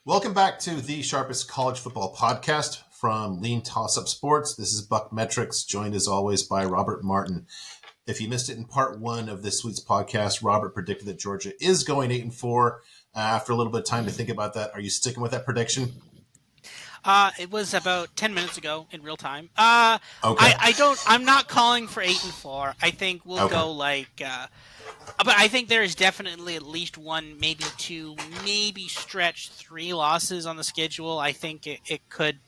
Welcome back to the sharpest college football podcast from LeanTossup Sports. This is BuckMetrics, joined as always by Robert Martin. If you missed it in part one of this week's podcast, Robert predicted that Georgia is going 8-4. After a little bit of time to think about that, are you sticking with that prediction? It was about 10 minutes ago in real time. Okay. I'm not calling for 8-4. I think we'll Okay. go but I think there is definitely at least one, maybe two, maybe stretch three losses on the schedule. I think it could,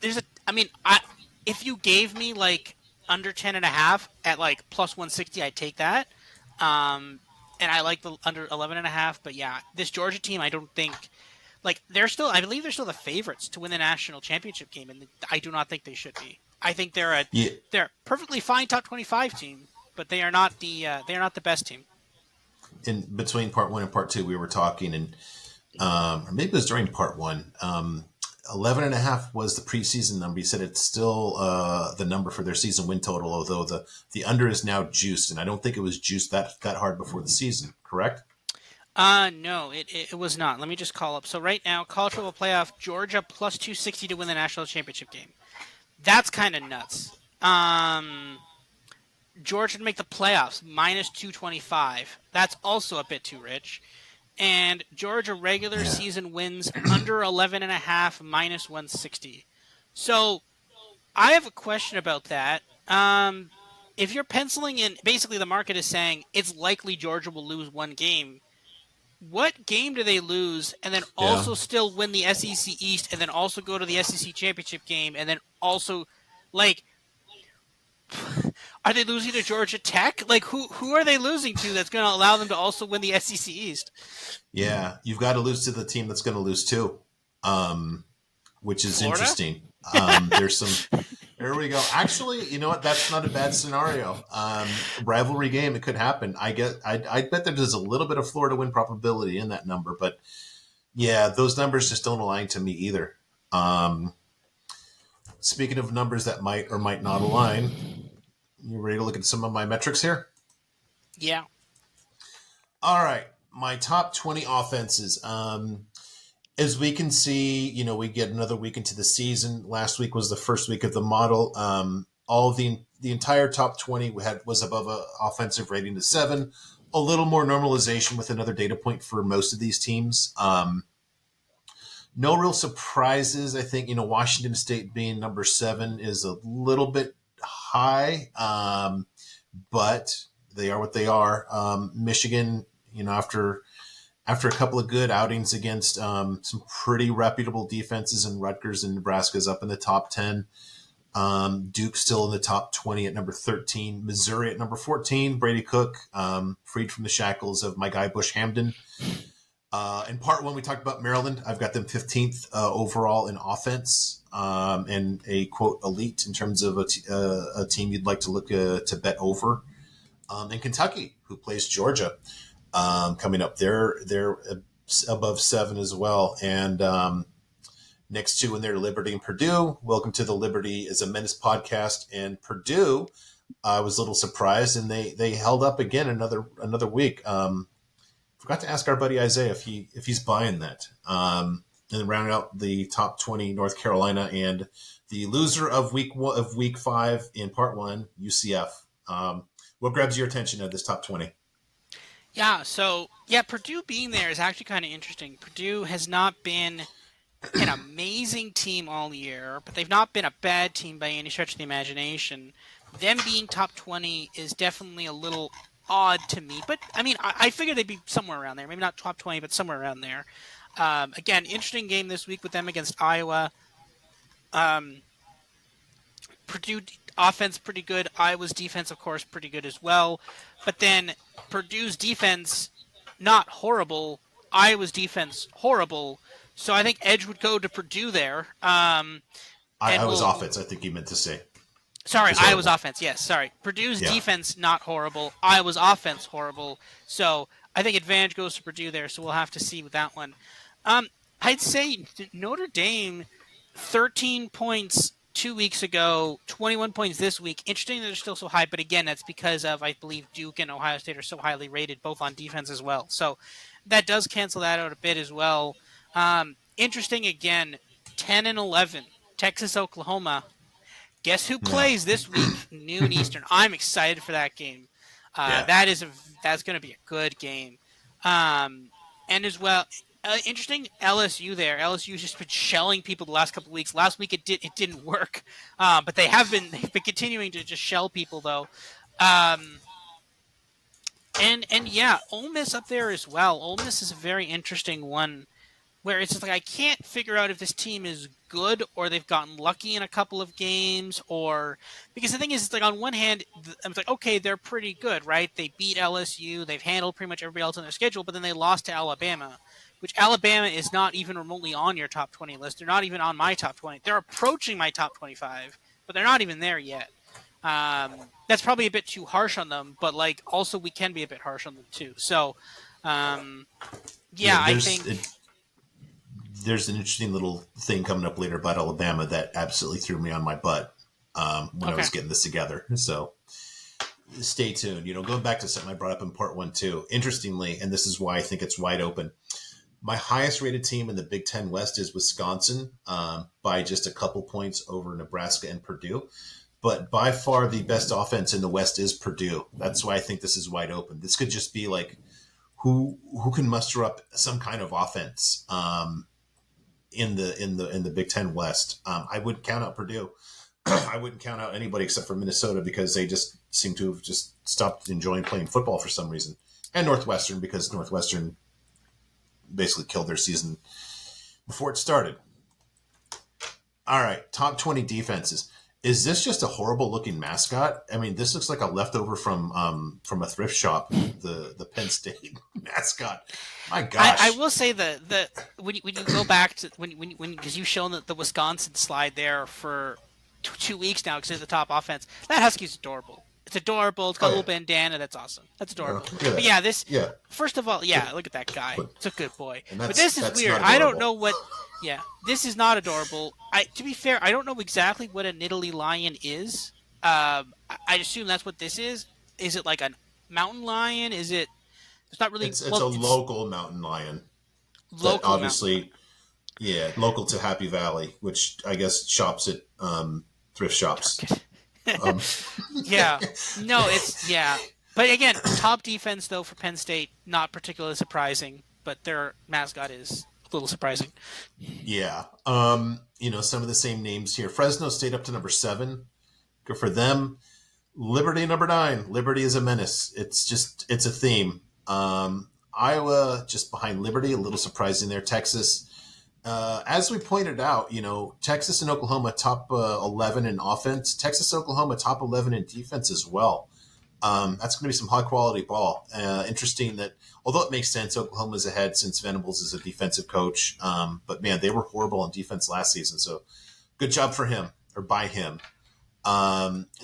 if you gave me under 10 and a half at plus 160, I'd take that. And I like the under 11 and a half, but yeah, this Georgia team, I don't think, I believe they're still the favorites to win the national championship game, and I do not think they should be. I think Yeah. they're a perfectly fine top 25 team, but they are not the best team. In between part one and part two, we were talking, and or maybe it was during part one. 11 and a half was the preseason number. You said it's still the number for their season win total, although the under is now juiced, and I don't think it was juiced that hard before the season. Correct? No, it was not. Let me just call up. So right now, college football playoff, Georgia plus 260 to win the national championship game. That's kind of nuts. Georgia to make the playoffs, minus 225. That's also a bit too rich. And Georgia regular Yeah. season wins under 11 and a half, minus 160. So I have a question about that. If you're penciling in, basically the market is saying it's likely Georgia will lose one game. What game do they lose and then Yeah. also still win the SEC East and then also go to the SEC championship game and then also, like, are they losing to Georgia Tech? Like, who are they losing to that's going to allow them to also win the SEC East? Yeah. You've got to lose to the team that's going to lose too, which is Florida? interesting. There's some. There we go. Actually, you know what? That's not a bad scenario. Rivalry game, it could happen. I bet there's a little bit of Florida win probability in that number, but yeah, those numbers just don't align to me either. Um, Speaking of numbers that might or might not align, you ready to look at some of my metrics here? Yeah. All right, my top 20 offenses. As we can see, we get another week into the season. Last week was the first week of the model. All of the entire top 20 was above a offensive rating to 7. A little more normalization with another data point for most of these teams. No real surprises. I think Washington State being number 7 is a little bit high, but they are what they are. Michigan, after a couple of good outings against some pretty reputable defenses, and Rutgers and Nebraska's up in the top 10. Duke still in the top 20 at number 13. Missouri at number 14. Brady Cook, freed from the shackles of my guy Bush Hamden. In part one, we talked about Maryland. I've got them 15th overall in offense, and a quote elite in terms of a team you'd like to look to bet over. And Kentucky, who plays Georgia, coming up, they're above 7 as well. And next to in there, Liberty and Purdue. Welcome to the Liberty is a Menace podcast, and Purdue. I was a little surprised, and they held up again another week. Forgot to ask our buddy Isaiah if he's buying that. And then rounding out the top 20, North Carolina, and the loser of week 5 in part 1, UCF. What grabs your attention at this top 20? Yeah, so, yeah, Purdue being there is actually kind of interesting. Purdue has not been an amazing team all year, but they've not been a bad team by any stretch of the imagination. Them being top 20 is definitely a little odd to me, but I mean, I figured they'd be somewhere around there. Maybe not top 20, but somewhere around there. Again, interesting game this week with them against Iowa. Um, Purdue offense pretty good. Iowa's defense, of course, pretty good as well. But then Purdue's defense, not horrible. Iowa's defense, horrible. So I think edge would go to Purdue there. I And was we'll offense, I think you meant to say. Sorry, Is Iowa's horrible. offense. Yes, sorry. Purdue's Yeah. defense not horrible. Iowa's offense horrible. So I think advantage goes to Purdue there. So we'll have to see with that one. I'd say Notre Dame, 13 points 2 weeks ago, 21 points this week. Interesting that they're still so high, but again, that's because of, I believe, Duke and Ohio State are so highly rated, both on defense as well. So that does cancel that out a bit as well. Interesting again, 10 and 11, Texas, Oklahoma. Guess who Yeah. plays this week? Noon Eastern. I'm excited for that game. Yeah. That's going to be a good game. Um, and as well, interesting LSU there. LSU's just been shelling people the last couple of weeks. Last week it didn't work, but they've been continuing to just shell people though. Um, and yeah, Ole Miss up there as well. Ole Miss is a very interesting one where it's just like I can't figure out if this team is good or they've gotten lucky in a couple of games or because the thing is it's like on one hand I'm like okay they're pretty good right they beat LSU they've handled pretty much everybody else on their schedule but then they lost to Alabama which Alabama is not even remotely on your top 20 list they're not even on my top 20 they're approaching my top 25 but they're not even there yet that's probably a bit too harsh on them but like also we can be a bit harsh on them too so um, Yeah. yeah I think There's an interesting little thing coming up later about Alabama that absolutely threw me on my butt when I okay was getting this together. So stay tuned. Going back to something I brought up in part one too. Interestingly, and this is why I think it's wide open. My highest rated team in the Big Ten West is Wisconsin by just a couple points over Nebraska and Purdue. But by far the best offense in the West is Purdue. That's why I think this is wide open. This could just be like who can muster up some kind of offense in the Big Ten West. I wouldn't count out Purdue. I wouldn't count out anybody except for Minnesota because they just seem to have just stopped enjoying playing football for some reason, and Northwestern because Northwestern basically killed their season before it started. All right, top 20 defenses. Is this just a horrible looking mascot? I mean, this looks like a leftover from a thrift shop. The Penn State mascot. My I gosh. will say the when you go back to when because you've shown the Wisconsin slide there for 2 weeks now because it's the top offense. That Husky's adorable. It's adorable. It's got Oh a little yeah. bandana. That's awesome. That's adorable. Look at But that. yeah, this Yeah, first of all, but yeah, look at that guy. but It's a good boy. and But that's this is that's weird. not I don't adorable. know what. Yeah, this is not adorable. I to be fair, I don't know exactly what an Italy lion is. I assume that's what this is. Is it like a mountain lion? Is it? It's not really. It's Well, a it's local mountain lion that local mountain lion. obviously, yeah, local to Happy Valley, which I guess shops at thrift shops. Target. Um, Yeah. No, it's yeah. But again, top defense though for Penn State, not particularly surprising, but their mascot is a little surprising. yeah, some of the same names here. Fresno State up to number 7. Good for them. Liberty number 9. Liberty is a menace. It's a theme. Iowa just behind Liberty, a little surprising there. Texas, as we pointed out, Texas and Oklahoma top 11 in offense. Texas, Oklahoma top 11 in defense as well. That's going to be some high quality ball. Interesting that although it makes sense, Oklahoma's ahead since Venables is a defensive coach. But man, they were horrible on defense last season. So good job for him or by him.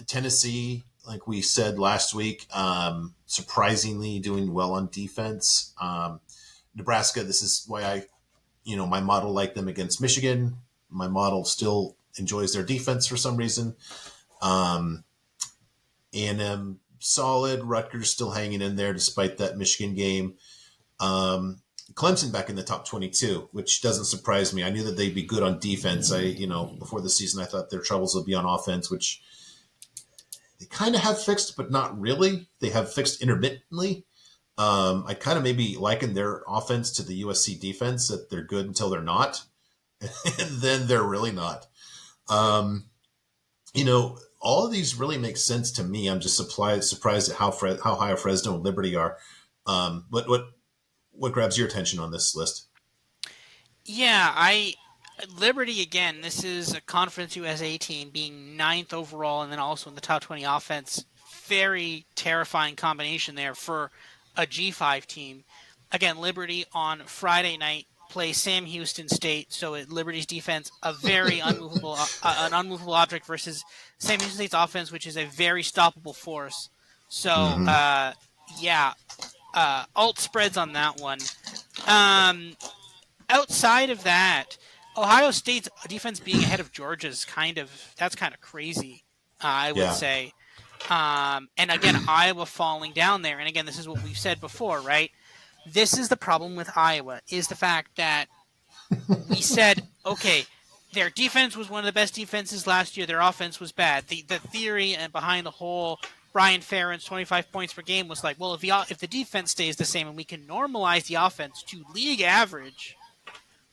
Tennessee, like we said last week, surprisingly doing well on defense. Nebraska, this is why my model liked them against Michigan. My model still enjoys their defense for some reason. Um, A&M solid. Rutgers still hanging in there despite that Michigan game. Clemson back in the top 22, which doesn't surprise me. I knew that they'd be good on defense. Before the season, I thought their troubles would be on offense, which they kind of have fixed, but not really. They have fixed intermittently. I kind of maybe liken their offense to the USC defense, that they're good until they're not, and then they're really not. Um, all of these really make sense to me. I'm just surprised at how high Fresno and Liberty are. What grabs your attention on this list? Yeah, I Liberty again. This is a Conference USA team being ninth overall, and then also in the top 20 offense. Very terrifying combination there for a G5 team. Again, Liberty on Friday night play Sam Houston State, so Liberty's defense a very unmovable an unmovable object versus Sam Houston State's offense, which is a very stoppable force. So Mm-hmm. yeah, alt spreads on that one. Um, outside of that, Ohio State's defense being ahead of Georgia's that's kind of crazy. I would Yeah. say. And again, Iowa falling down there. And again, this is what we've said before, right? This is the problem with Iowa is the fact that We said, okay, their defense was one of the best defenses last year. Their offense was bad. The theory and behind the whole Brian Ferentz 25 points per game was like, well, if the defense stays the same and we can normalize the offense to league average,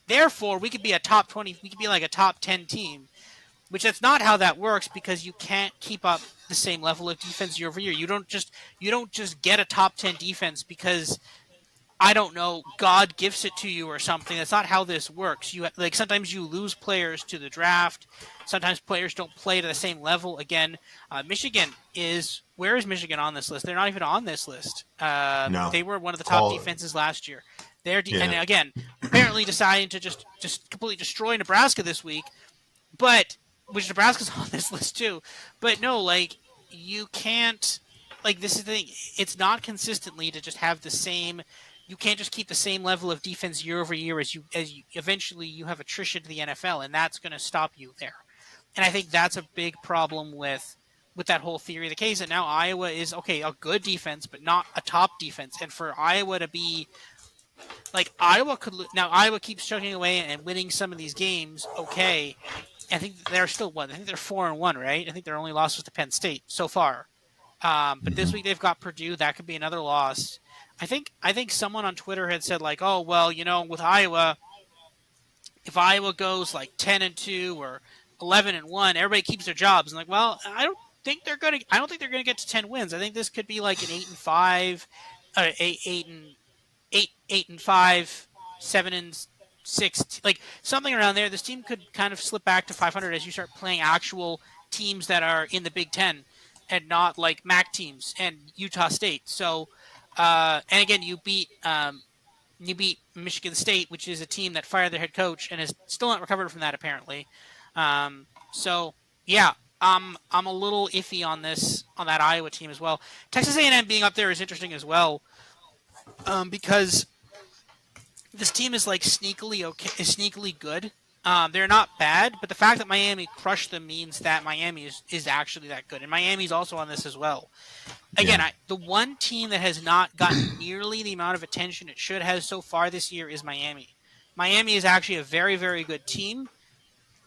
therefore we could be a top 20, we could be like a top 10 team. Which that's not how that works because you can't keep up the same level of defense year over year. You don't just get a top 10 defense because I don't know, God gifts it to you or something. That's not how this works. You like sometimes you lose players to the draft. Sometimes players don't play to the same level. Again, Michigan is where is Michigan on this list? They're not even on this list. No, They were one of the top call defenses last year. And yeah. again, apparently deciding to just completely destroy Nebraska this week, but which Nebraska's on this list too. But no, like you can't. Like this is the thing. It's not consistently to just have the same. You can't just keep the same level of defense year over year as you eventually you have attrition to the NFL, and that's going to stop you there. And I think that's a big problem with that whole theory of the case. And now Iowa is okay, a good defense, but not a top defense. And for Iowa to be like Iowa could now Iowa keeps chugging away and winning some of these games. Okay, I think they're still one. I think they're 4-1, right? I think their only loss was to Penn State so far. But this Hmm. week they've got Purdue. That could be another loss. I think someone on Twitter had said like, oh well, with Iowa, if Iowa goes like 10-2 or 11-1, everybody keeps their jobs. And like, well, I don't think they're gonna get to 10 wins. I think this could be like an 8-5, 8-5, 7-6, like something around there. This team could kind of slip back to 500 as you start playing actual teams that are in the Big Ten and not like MAC teams and Utah State. So, and again, you beat Michigan State, which is a team that fired their head coach and has still not recovered from that apparently. So yeah, I'm a little iffy on that Iowa team as well. Texas A&M being up there is interesting as well, because this team is like sneakily okay, is sneakily good. They're not bad, but the fact that Miami crushed them means that Miami is actually that good, and Miami's also on this as well. Again, Yeah. the one team that has not gotten nearly the amount of attention it should have so far this year is Miami. Miami is actually a very, very good team.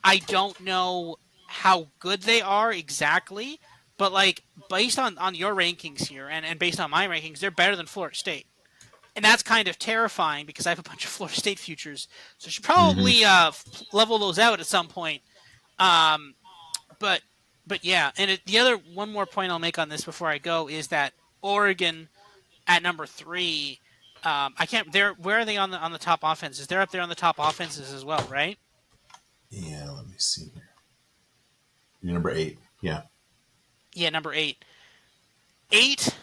I don't know how good they are exactly, but like based on your rankings here and based on my rankings, they're better than Florida State. And that's kind of terrifying because I have a bunch of Florida State futures, so I should Hmm. probably level those out at some point. Um, but but yeah, and the other one more point I'll make on this before I go is that Oregon at number 3. I can't. They're where are they on the top offenses? They're up there on the top offenses as well, right? Yeah. Let me see here. You're number 8. Yeah. Yeah, number 8. Eight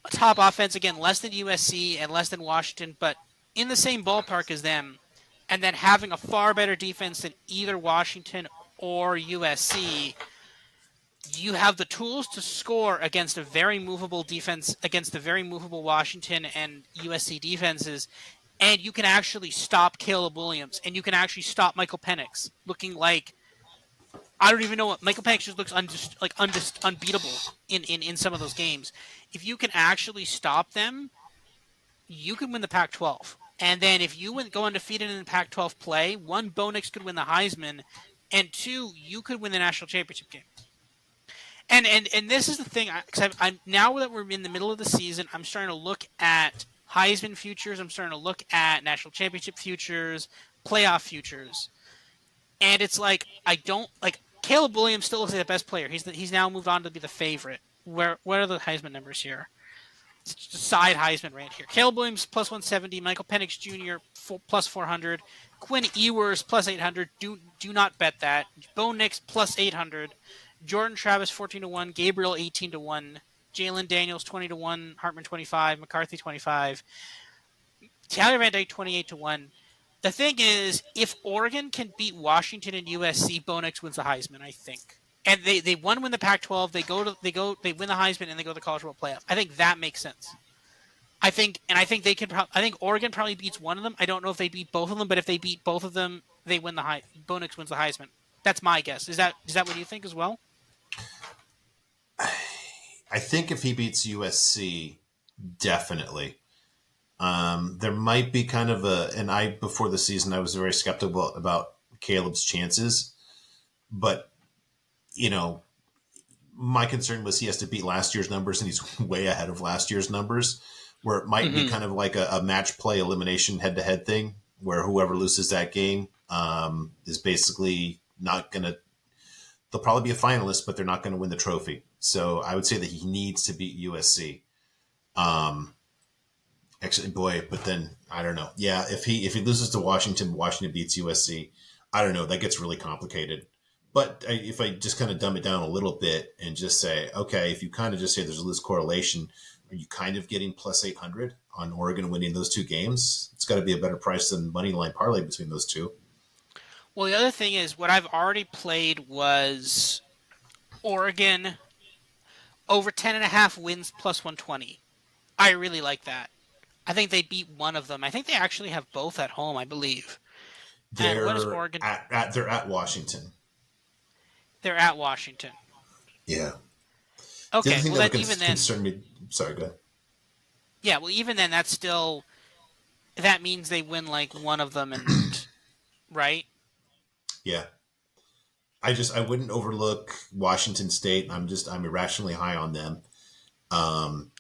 top offense again, less than USC and less than Washington, but in the same ballpark as them, and then having a far better defense than either Washington or USC. You have the tools to score against a very movable defense, against the very movable Washington and USC defenses, and you can actually stop Caleb Williams, and you can actually stop Michael Penix looking like I don't even know what Michael Penix just looks unbeatable in some of those games. If you can actually stop them, you can win the Pac-12. And then if you go undefeated in the Pac-12 play, one, Bo Nix could win the Heisman, and two, you could win the national championship game. And this is the thing, because I'm now that we're in the middle of the season, I'm starting to look at Heisman futures. I'm starting to look at national championship futures, playoff futures, and it's like I don't like Caleb Williams still looks like the best player. He's now moved on to be the favorite. What are the Heisman numbers here? It's just a side Heisman right here. Caleb Williams plus 170, Michael Penix Jr. Plus 400, Quinn Ewers plus 800. Do not bet that. Bo Nix plus 800, Jordan Travis 14-1, Gabriel 18-1, Jalen Daniels 20-1, Hartman 25, McCarthy 25, Tyler Van Dyke 28-1. The thing is, if Oregon can beat Washington and USC, Bo Nix wins the Heisman. I think. And they win the Pac-12. They win the Heisman and they go to the College World Playoff. I think that makes sense. I think they can. I think Oregon probably beats one of them. I don't know if they beat both of them, but if they beat both of them, they win the high. Bo Nix wins the Heisman. That's my guess. Is that what you think as well? I think if he beats USC, definitely. There might be kind of and I, before the season, I was very skeptical about Caleb's chances, but, you know, my concern was he has to beat last year's numbers and he's way ahead of last year's numbers, where it might be Mm-hmm. kind of like a match play elimination head to head thing where whoever loses that game is basically not going to, they'll probably be a finalist, but they're not going to win the trophy. So I would say that he needs to beat USC. Um, Actually, boy, but then I don't know. Yeah, if he loses to Washington, Washington beats USC. I don't know. That gets really complicated. But if I just kind of dumb it down a little bit and just say, okay, if you kind of just say there's a loose correlation, are you kind of getting plus 800 on Oregon winning those two games? It's got to be a better price than money line parlay between those two. Well, the other thing is what I've already played was Oregon over 10.5 wins plus 120. I really like that. I think they beat one of them. I think they actually have both at home, I believe. And what is They're Oregon? they're at Washington. They're at Washington. Yeah. The other Okay, thing well that would then even then, concern me. Sorry, go ahead. yeah, well even then that's still that means they win like one of them and right? Yeah. I wouldn't overlook Washington State. I'm irrationally high on them. Um,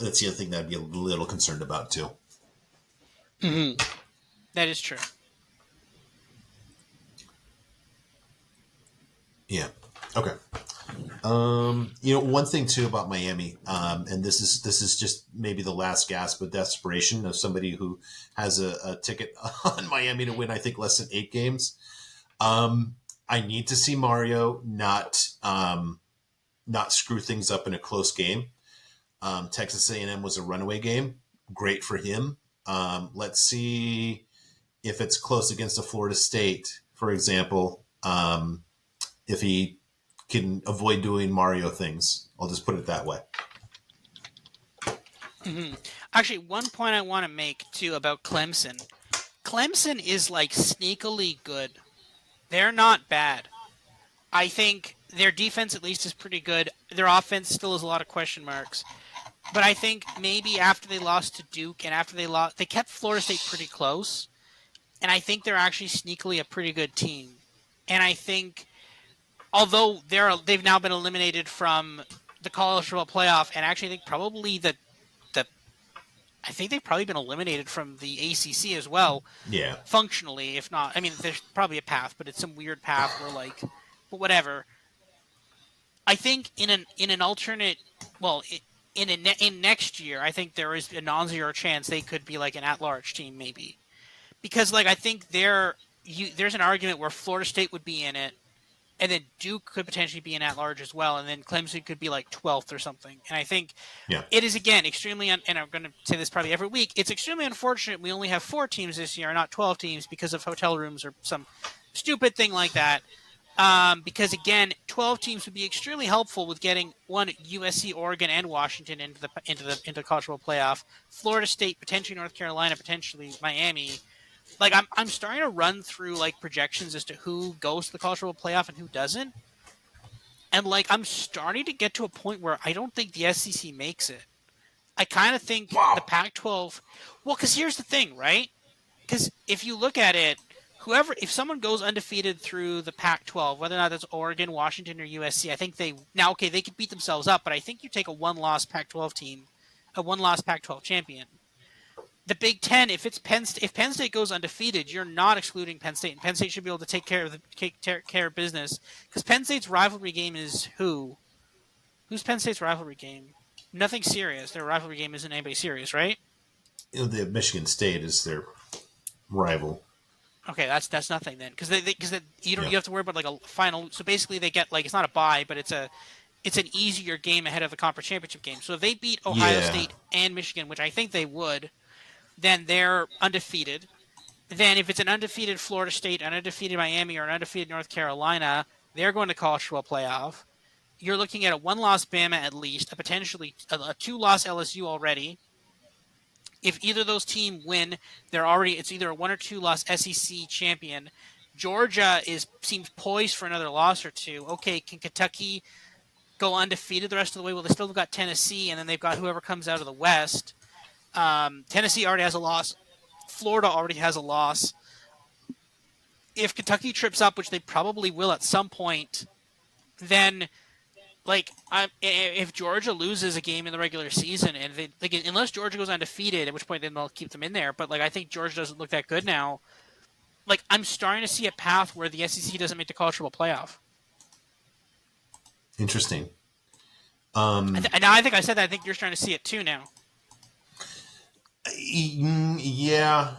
that's the other thing that I'd be a little concerned about too. Mm-hmm. That is true. Yeah. Okay. One thing too about Miami, and this is just maybe the last gasp of desperation of somebody who has a ticket on Miami to win. I think less than 8 games. I need to see Mario not screw things up in a close game. Texas A&M was a runaway game. Great for him. Let's see if it's close against a Florida State, for example. If he can avoid doing Mario things, I'll just put it that way. Mm-hmm. Actually, one point I want to make too about Clemson. Clemson is like sneakily good. They're not bad. I think their defense at least is pretty good. Their offense still has a lot of question marks. But I think maybe after they lost to Duke and after they kept Florida State pretty close. And I think they're actually sneakily a pretty good team. And I think although they've now been eliminated from the college football playoff, and actually I think probably the I think they've probably been eliminated from the ACC as well, Yeah. functionally. If not, I mean, there's probably a path, but it's some weird path where like, but whatever. I think in an alternate, well, in next year, I think there is a non-zero chance they could be like an at-large team maybe, because like I think there's an argument where Florida State would be in it, and then Duke could potentially be an at-large as well, and then Clemson could be like 12th or something. And I think Yeah. it is again extremely, and I'm going to say this probably every week. It's extremely unfortunate we only have 4 teams this year, not 12 teams, because of hotel rooms or some stupid thing like that. Because again, 12 teams would be extremely helpful with getting one USC, Oregon, and Washington into the college football playoff. Florida State, potentially North Carolina, potentially Miami. Like I'm starting to run through like projections as to who goes to the college football playoff and who doesn't, and like I'm starting to get to a point where I don't think the SEC makes it. I kind of think the Wow. Pac-12. Well, because here's the thing, right? Because if you look at it, if someone goes undefeated through the Pac-12, whether or not that's Oregon, Washington, or USC, I think they could beat themselves up, but I think you take a one-loss Pac-12 team, a one-loss Pac-12 champion. The Big Ten, if Penn State goes undefeated, you're not excluding Penn State, and Penn State should be able to take care of business because Penn State's rivalry game is who? Who's Penn State's rivalry game? Nothing serious. Their rivalry game isn't anybody serious, right? The Michigan State is their rival. Okay, that's nothing then, because you don't Yeah. you have to worry about like a final. So basically, they get like it's not a bye, but it's an easier game ahead of the conference championship game. So if they beat Ohio Yeah. State and Michigan, which I think they would, then they're undefeated. Then if it's an undefeated Florida State, an undefeated Miami, or an undefeated North Carolina, they're going to college football playoff. You're looking at a one-loss Bama at least, a potentially a two-loss LSU already. If either of those teams win, it's either a one or two loss SEC champion. Georgia seems poised for another loss or two. Okay, can Kentucky go undefeated the rest of the way? Well, they still got Tennessee, and then they've got whoever comes out of the West. Tennessee already has a loss. Florida already has a loss. If Kentucky trips up, which they probably will at some point, then if Georgia loses a game in the regular season, and they like unless Georgia goes undefeated, at which point then they'll keep them in there. But I think Georgia doesn't look that good now. I'm starting to see a path where the SEC doesn't make the college football playoff. Interesting. And now I think I said that. I think you're starting to see it too now. Yeah.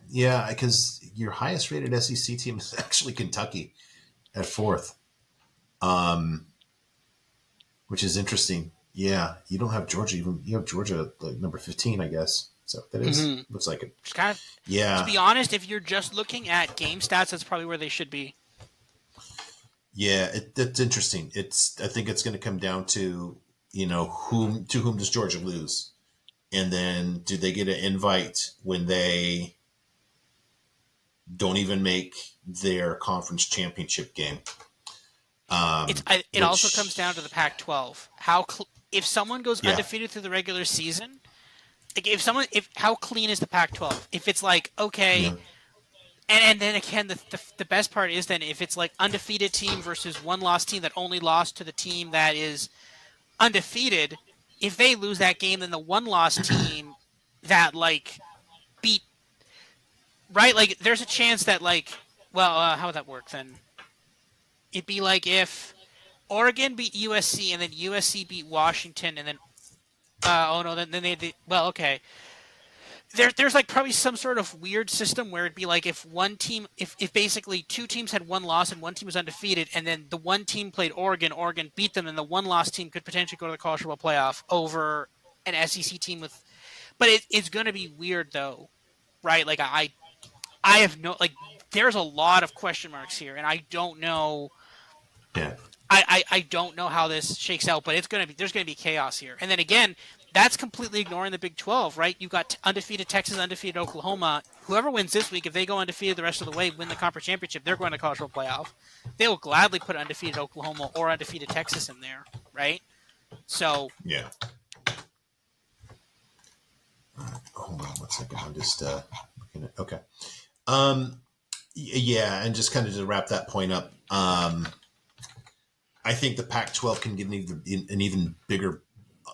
Yeah, because your highest rated SEC team is actually Kentucky at fourth, which is interesting. Yeah, you don't have Georgia. Even you have Georgia like number 15, I guess. So that is Mm-hmm. looks like it. Just kind of, to Yeah, be honest, if you're just looking at game stats, that's probably where they should be. yeah. That's interesting. I think it's going to come down to whom does Georgia lose, and then do they get an invite when they don't even make their conference championship game? It also comes down to Which the Pac-12. If someone goes yeah, undefeated through the regular season, like if how clean is the Pac-12? If it's okay, yeah, and then again the best part is then if it's undefeated team versus one loss team that only lost to the team that is undefeated, if they lose that game, then the one loss team that beat right there's a chance that how would that work then? It'd be if Oregon beat USC and then USC beat Washington and then oh no then they well okay there's probably some sort of weird system where it'd be if one team if basically two teams had one loss and one team was undefeated and then the one team played Oregon beat them and the one loss team could potentially go to the college football playoff over an SEC team with but it's going to be weird though right I have no there's a lot of question marks here and I don't know yeah. I don't know how this shakes out, but there's gonna be chaos here. And then again, that's completely ignoring the Big 12, right? You've got undefeated Texas, undefeated Oklahoma. Whoever wins this week, if they go undefeated the rest of the way, win the conference championship, they're going to college football playoff. They will gladly put undefeated Oklahoma or undefeated Texas in there, right? So Yeah. Hold on one second. I'm just looking at. Okay. Yeah, and just kind of to wrap that point up, I think the Pac-12 can get an even bigger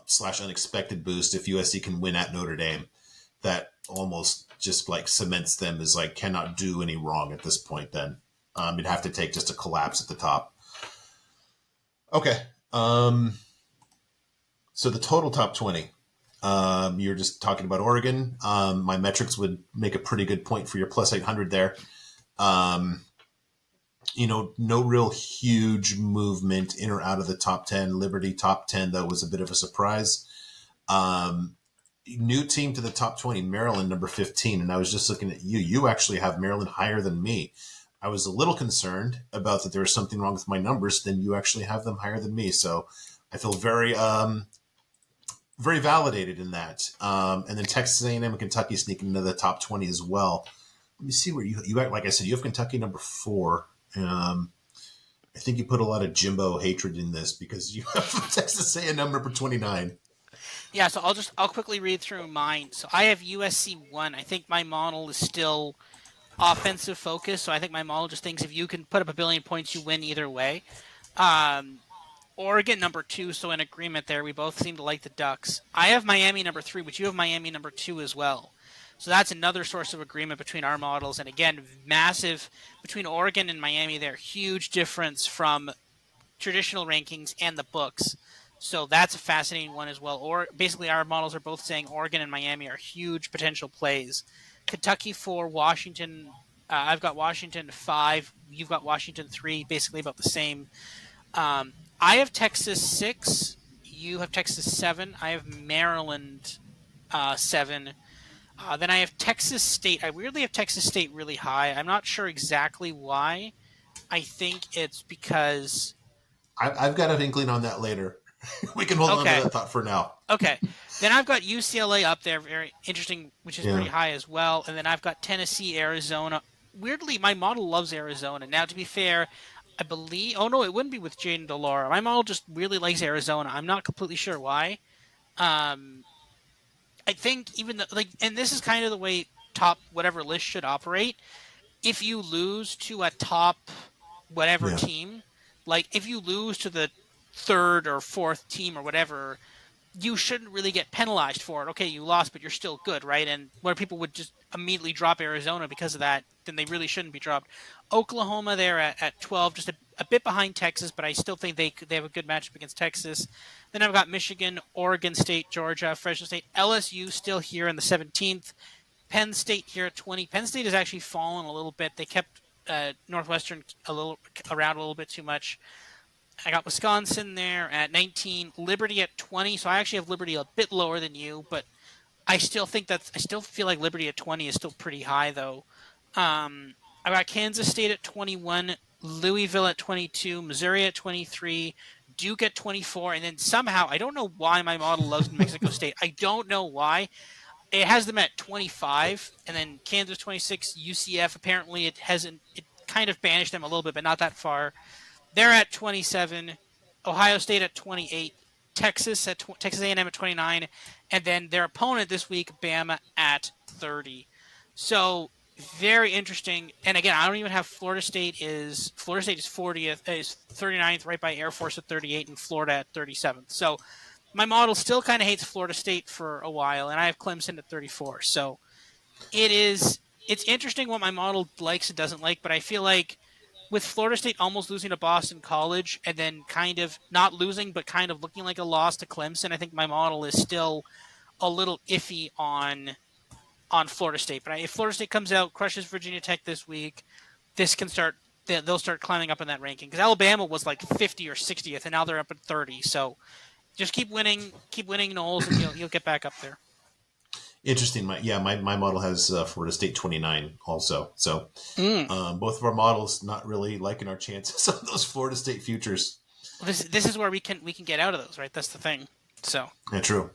slash unexpected boost if USC can win at Notre Dame. That almost just cements them as cannot do any wrong at this point. Then you'd have to take just a collapse at the top. Okay. So the total top 20. You're just talking about Oregon. My metrics would make a pretty good point for your plus 800 there. No real huge movement in or out of the top 10. Liberty top 10, though, was a bit of a surprise. New team to the top 20, Maryland, number 15. And I was just looking at you. You actually have Maryland higher than me. I was a little concerned about that there was something wrong with my numbers. Then you actually have them higher than me. So I feel very very validated in that. And then Texas A&M and Kentucky sneaking into the top 20 as well. Let me see where you like I said, you have Kentucky number 4. I think you put a lot of Jimbo hatred in this because you have Texas A&M number 29. yeah, so I'll quickly read through mine. So I have USC 1. I think my model is still offensive focused, so I think my model just thinks if you can put up a billion points, you win either way. Um, Oregon number 2, so in agreement there. We both seem to like the Ducks. I have Miami number 3, but you have Miami number 2 as well. So that's another source of agreement between our models. And again, massive between Oregon and Miami there. Huge difference from traditional rankings and the books. So that's a fascinating one as well. Or basically, our models are both saying Oregon and Miami are huge potential plays. Kentucky 4, Washington. I've got Washington 5. You've got Washington 3. Basically about the same. I have Texas 6. You have Texas 7. I have Maryland 7. Then I have Texas State. I weirdly have Texas State really high. I'm not sure exactly why. I think it's because. I've got an inkling on that later. We can hold on to Okay. that thought for now. Okay. Then I've got UCLA up there, very interesting, which is Yeah. pretty high as well. And then I've got Tennessee, Arizona. Weirdly, my model loves Arizona. Now, to be fair, I believe. Oh no, it wouldn't be with Jaden Delora. My model just really likes Arizona. I'm not completely sure why. Um, I think even the like, and this is kind of the way top whatever list should operate. If you lose to a top whatever Yeah. team, like if you lose to the third or fourth team or whatever, you shouldn't really get penalized for it. Okay, you lost, but you're still good, right? And where people would just immediately drop Arizona because of that, then they really shouldn't be dropped. Oklahoma, they're at 12, just a bit behind Texas, but I still think they have a good matchup against Texas. Then I've got Michigan, Oregon State, Georgia, Fresno State, LSU still here in the 17th. Penn State here at 20. Penn State has actually fallen a little bit. They kept Northwestern a little around a little bit too much. I got Wisconsin there at 19, Liberty at 20. So I actually have Liberty a bit lower than you, but I still feel like Liberty at 20 is still pretty high though. I got Kansas State at 21, Louisville at 22, Missouri at 23, Duke at 24, and then somehow I don't know why my model loves New Mexico State. I don't know why. It has them at 25, and then Kansas 26, UCF. Apparently, it kind of banished them a little bit, but not that far. They're at 27, Ohio State at 28, Texas A&M at 29, and then their opponent this week, Bama at 30. So very interesting. And again, I don't even have Florida State is 40th is 39th, right by Air Force at 38, and Florida at 37th. So my model still kind of hates Florida State for a while, and I have Clemson at 34. So it's interesting what my model likes and doesn't like, but I feel like with Florida State almost losing to Boston College and then kind of not losing but kind of looking like a loss to Clemson, I think my model is still a little iffy on Florida State. But if Florida State comes out, crushes Virginia Tech this week, this can start they'll start climbing up in that ranking because Alabama was like 50 or 60th and now they're up at 30. So just keep winning Knowles, and you'll get back up there. Interesting. My model has Florida State 29 also. So Mm. both of our models not really liking our chances on those Florida State futures. Well, this is where we can get out of those, right? That's the thing. So Yeah, true.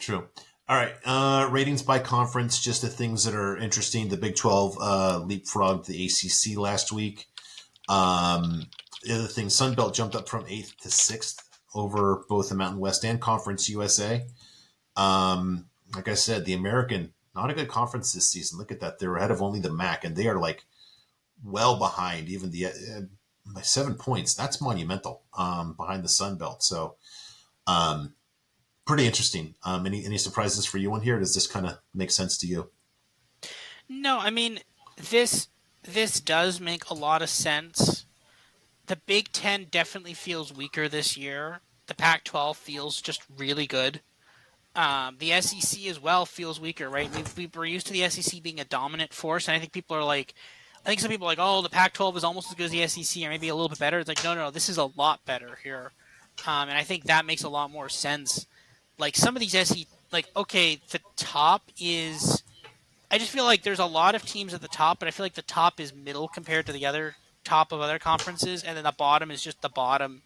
True. All right. Ratings by conference, just the things that are interesting. The Big 12 leapfrogged the ACC last week. The other thing, Sun Belt jumped up from 8th to 6th over both the Mountain West and Conference USA. Like I said, the American, not a good conference this season. Look at that. They're ahead of only the MAC, and they are like well behind even the by 7 points. That's monumental behind the Sun Belt. So pretty interesting. Any surprises for you on here? Does this kind of make sense to you? no, I mean this this does make a lot of sense. The Big Ten definitely feels weaker this year. The Pac-12 feels just really good. The SEC as well feels weaker, right? We're used to the SEC being a dominant force, and I think some people are like, oh, the Pac-12 is almost as good as the SEC, or maybe a little bit better. It's like, no, this is a lot better here, and I think that makes a lot more sense. Like some of these SEC, like okay, the top is. I just feel like there's a lot of teams at the top, but I feel like the top is middle compared to the other top of other conferences, and then the bottom is just the bottom.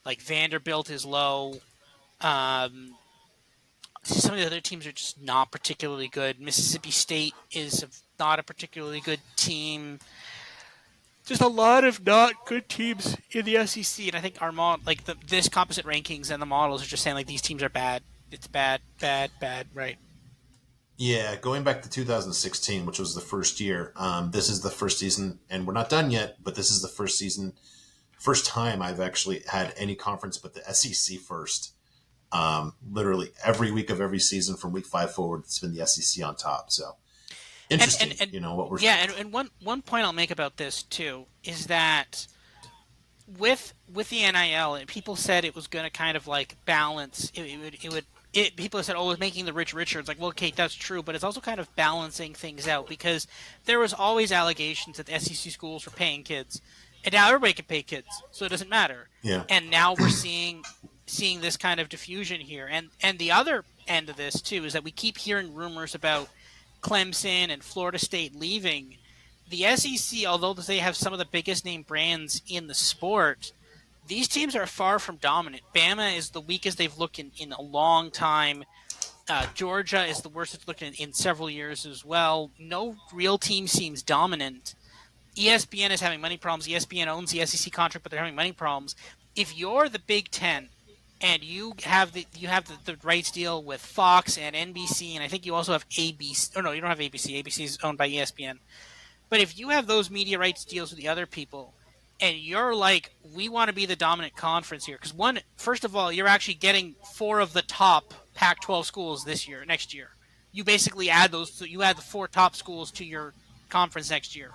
Like Vanderbilt is low. Um, some of the other teams are just not particularly good. Mississippi State is not a particularly good team. Just a lot of not good teams in the SEC, and I think our mod, like this composite rankings and the models are just saying like these teams are bad. It's bad, bad, bad, right? Yeah, going back to 2016, which was the first year. This is the first season, and we're not done yet. But this is the first season, first time I've actually had any conference but the SEC first. Literally every week of every season from week 5 forward, it's been the SEC on top. So interesting, And what we're. yeah, and one point I'll make about this too is that with the NIL, people said it was going to kind of like balance. People said, "Oh, it's making the rich richer." It's like, well, Kate, that's true, but it's also kind of balancing things out because there was always allegations that the SEC schools were paying kids, and now everybody can pay kids, so it doesn't matter. Yeah. And now we're seeing this kind of diffusion here, and the other end of this too is that we keep hearing rumors about Clemson and Florida State leaving the SEC, although they have some of the biggest name brands in the sport, these teams are far from dominant. Bama is the weakest they've looked in a long time. Georgia is the worst it's looked in several years as well. No real team seems dominant. ESPN is having money problems. ESPN owns the SEC contract, but they're having money problems. If you're the Big Ten and you have the rights deal with Fox and NBC, and I think you also have ABC. Oh no, you don't have ABC. ABC is owned by ESPN. But if you have those media rights deals with the other people, and you're like, we want to be the dominant conference here, because first of all, you're actually getting four of the top Pac-12 schools next year. You basically add those, so you add the four top schools to your conference next year.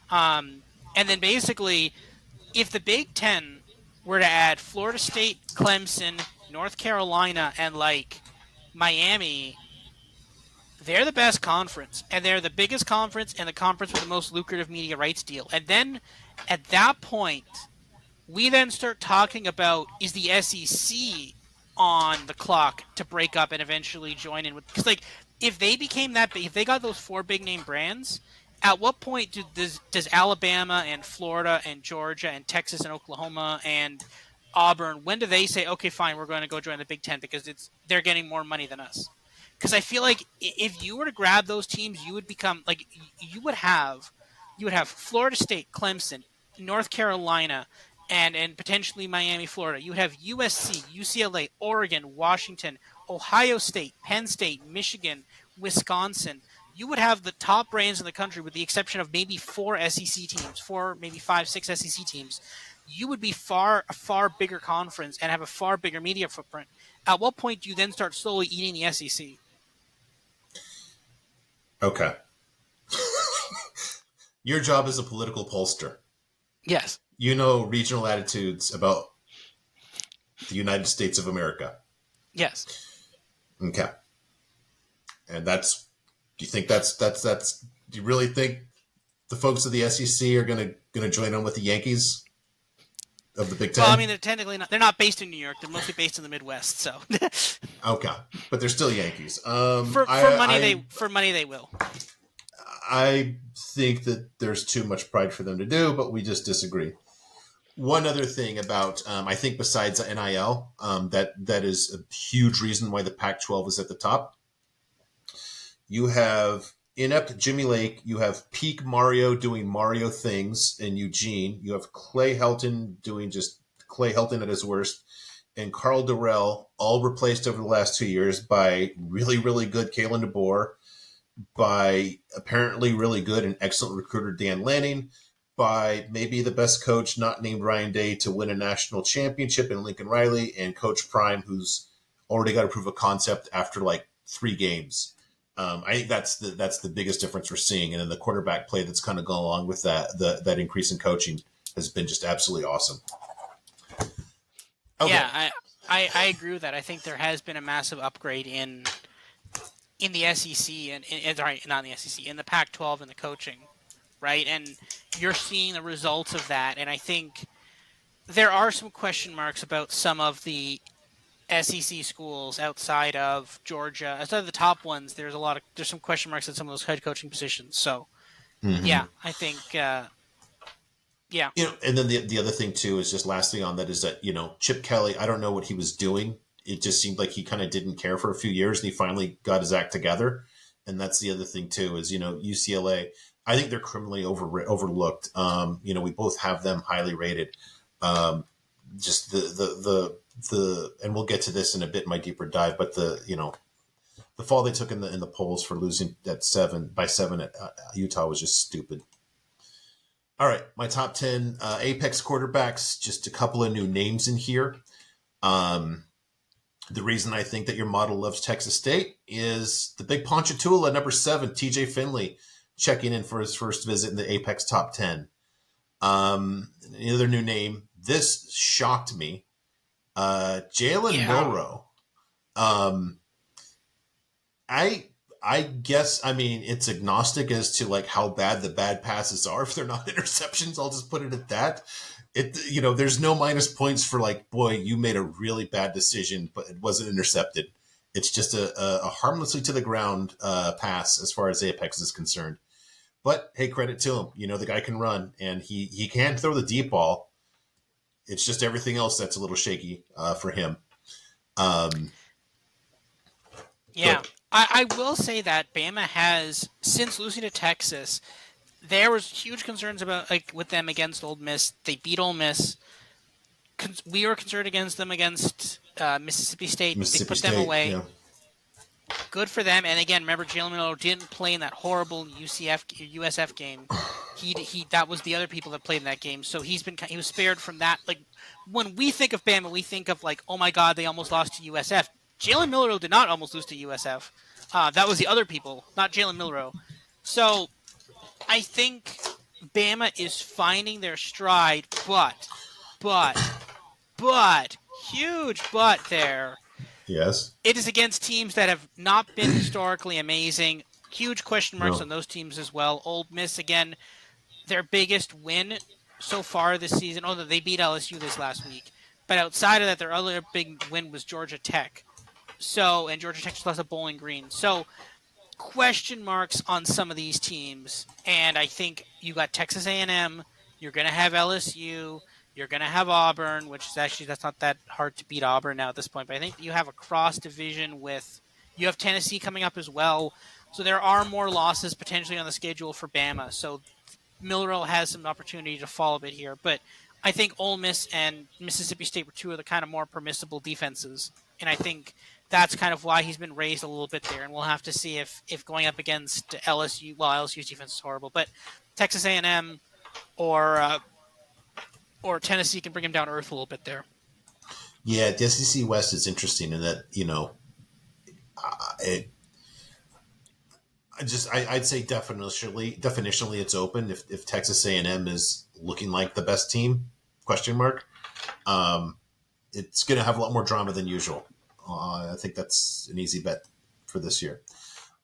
And then basically, if the Big Ten were to add Florida State, Clemson, North Carolina, and like Miami, they're the best conference, and they're the biggest conference and the conference with the most lucrative media rights deal. And then at that point, we then start talking about, is the SEC on the clock to break up and eventually join in with, because like if they became that big, if they got those four big name brands, at what point does Alabama and Florida and Georgia and Texas and Oklahoma and Auburn, when do they say, okay, fine, we're going to go join the Big Ten because they're getting more money than us? Because I feel like if you were to grab those teams, you would become like you would have Florida State, Clemson, North Carolina, and potentially Miami, Florida. You would have USC, UCLA, Oregon, Washington, Ohio State, Penn State, Michigan, Wisconsin. You would have the top brands in the country, with the exception of maybe four SEC teams, four, maybe five, six SEC teams. You would be a far bigger conference and have a far bigger media footprint. At what point do you then start slowly eating the SEC? Okay. Your job is a political pollster. Yes. You know regional attitudes about the United States of America. Yes. Okay. And do you think do you really think the folks of the SEC are gonna join on with the Yankees of the Big Well, I Ten? mean, they're technically not. They're not based in New York. They're mostly based in the Midwest. So, Okay, but they're still Yankees. for money they will. I think that there's too much pride for them to do, but we just disagree. One other thing about I think besides NIL, that is a huge reason why the Pac-12 is at the top. You have inept Jimmy Lake. You have peak Mario doing Mario things in Eugene. You have Clay Helton doing just Clay Helton at his worst. And Carl Durrell, all replaced over the last 2 years by really, really good Kalen DeBoer, by apparently really good and excellent recruiter Dan Lanning, by maybe the best coach not named Ryan Day to win a national championship in Lincoln Riley, and Coach Prime, who's already got to prove a concept after like 3 games. I think that's the biggest difference we're seeing, and then the quarterback play that's kind of gone along with that increase in coaching has been just absolutely awesome. Okay, Yeah, I agree with that. I think there has been a massive upgrade in the SEC and sorry, not in the SEC, in the Pac-12 and the coaching, right? And you're seeing the results of that. And I think there are some question marks about some of the SEC schools outside of Georgia, outside of the top ones. There's some question marks at some of those head coaching positions. So mm-hmm. yeah, I think yeah, And then the other thing too is just lastly on that is that Chip Kelly. I don't know what he was doing. It just seemed like he kind of didn't care for a few years, and he finally got his act together. And that's the other thing too is UCLA. I think they're criminally overlooked. We both have them highly rated. Just and we'll get to this in a bit in my deeper dive, but the fall they took in the polls for losing at 7 at Utah was just stupid. All right, my top 10 Apex quarterbacks. Just a couple of new names in here. The reason I think that your model loves Texas State is the big Ponchatoula, number 7, TJ Finley, checking in for his first visit in the Apex top 10. Another new name. This shocked me. Jalen Milroe. I guess, it's agnostic as to like how bad the bad passes are. If they're not interceptions, I'll just put it at that. There's no minus points for like, boy, you made a really bad decision, but it wasn't intercepted. It's just a harmlessly to the ground pass as far as Apex is concerned. But hey, credit to him. The guy can run, and he can throw the deep ball. It's just everything else that's a little shaky for him. yeah. I will say that Bama has, since losing to Texas, there was huge concerns about with them against Ole Miss. They beat Ole Miss. we were concerned against them against Mississippi State. They Mississippi put them State, away. yeah. Good for them. And again, remember Jalen Miller didn't play in that horrible USF game. He that was the other people that played in that game. So he was spared from that. Like when we think of Bama, we think of like, oh my God, they almost lost to USF. Jalen Miller did not almost lose to USF. That was the other people, not Jalen Miller. So I think Bama is finding their stride, but, huge but there. Yes. It is against teams that have not been historically amazing. Huge question marks No. on those teams as well. Ole Miss, again, their biggest win so far this season. Oh, they beat LSU this last week. But outside of that, their other big win was Georgia Tech. And Georgia Tech just lost at Bowling Green. So, question marks on some of these teams, and I think you got Texas A&M, you're going to have LSU, you're going to have Auburn, which is actually that's not that hard to beat Auburn now at this point, but I think you have a cross division with you have Tennessee coming up as well. So there are more losses potentially on the schedule for Bama. So Milroe has some opportunity to fall a bit here, but I think Ole Miss and Mississippi State were two of the kind of more permissible defenses, and I think that's kind of why he's been raised a little bit there. And we'll have to see if going up against LSU, well, LSU's defense is horrible, but Texas A&M or uh, or Tennessee can bring him down to earth a little bit there. Yeah, the SEC West is interesting in that it, I'd say definitionally it's open if Texas A&M is looking like the best team question mark. It's going to have a lot more drama than usual. I think that's an easy bet for this year.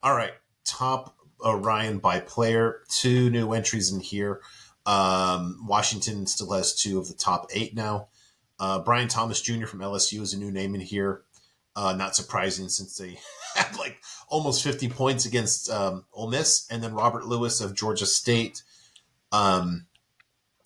All right, top Ryan by player. Two new entries in here. Washington still has two of the top 8 now. Brian Thomas Jr. from LSU is a new name in here. Not surprising since they had like almost 50 points against Ole Miss. And then Robert Lewis of Georgia State, going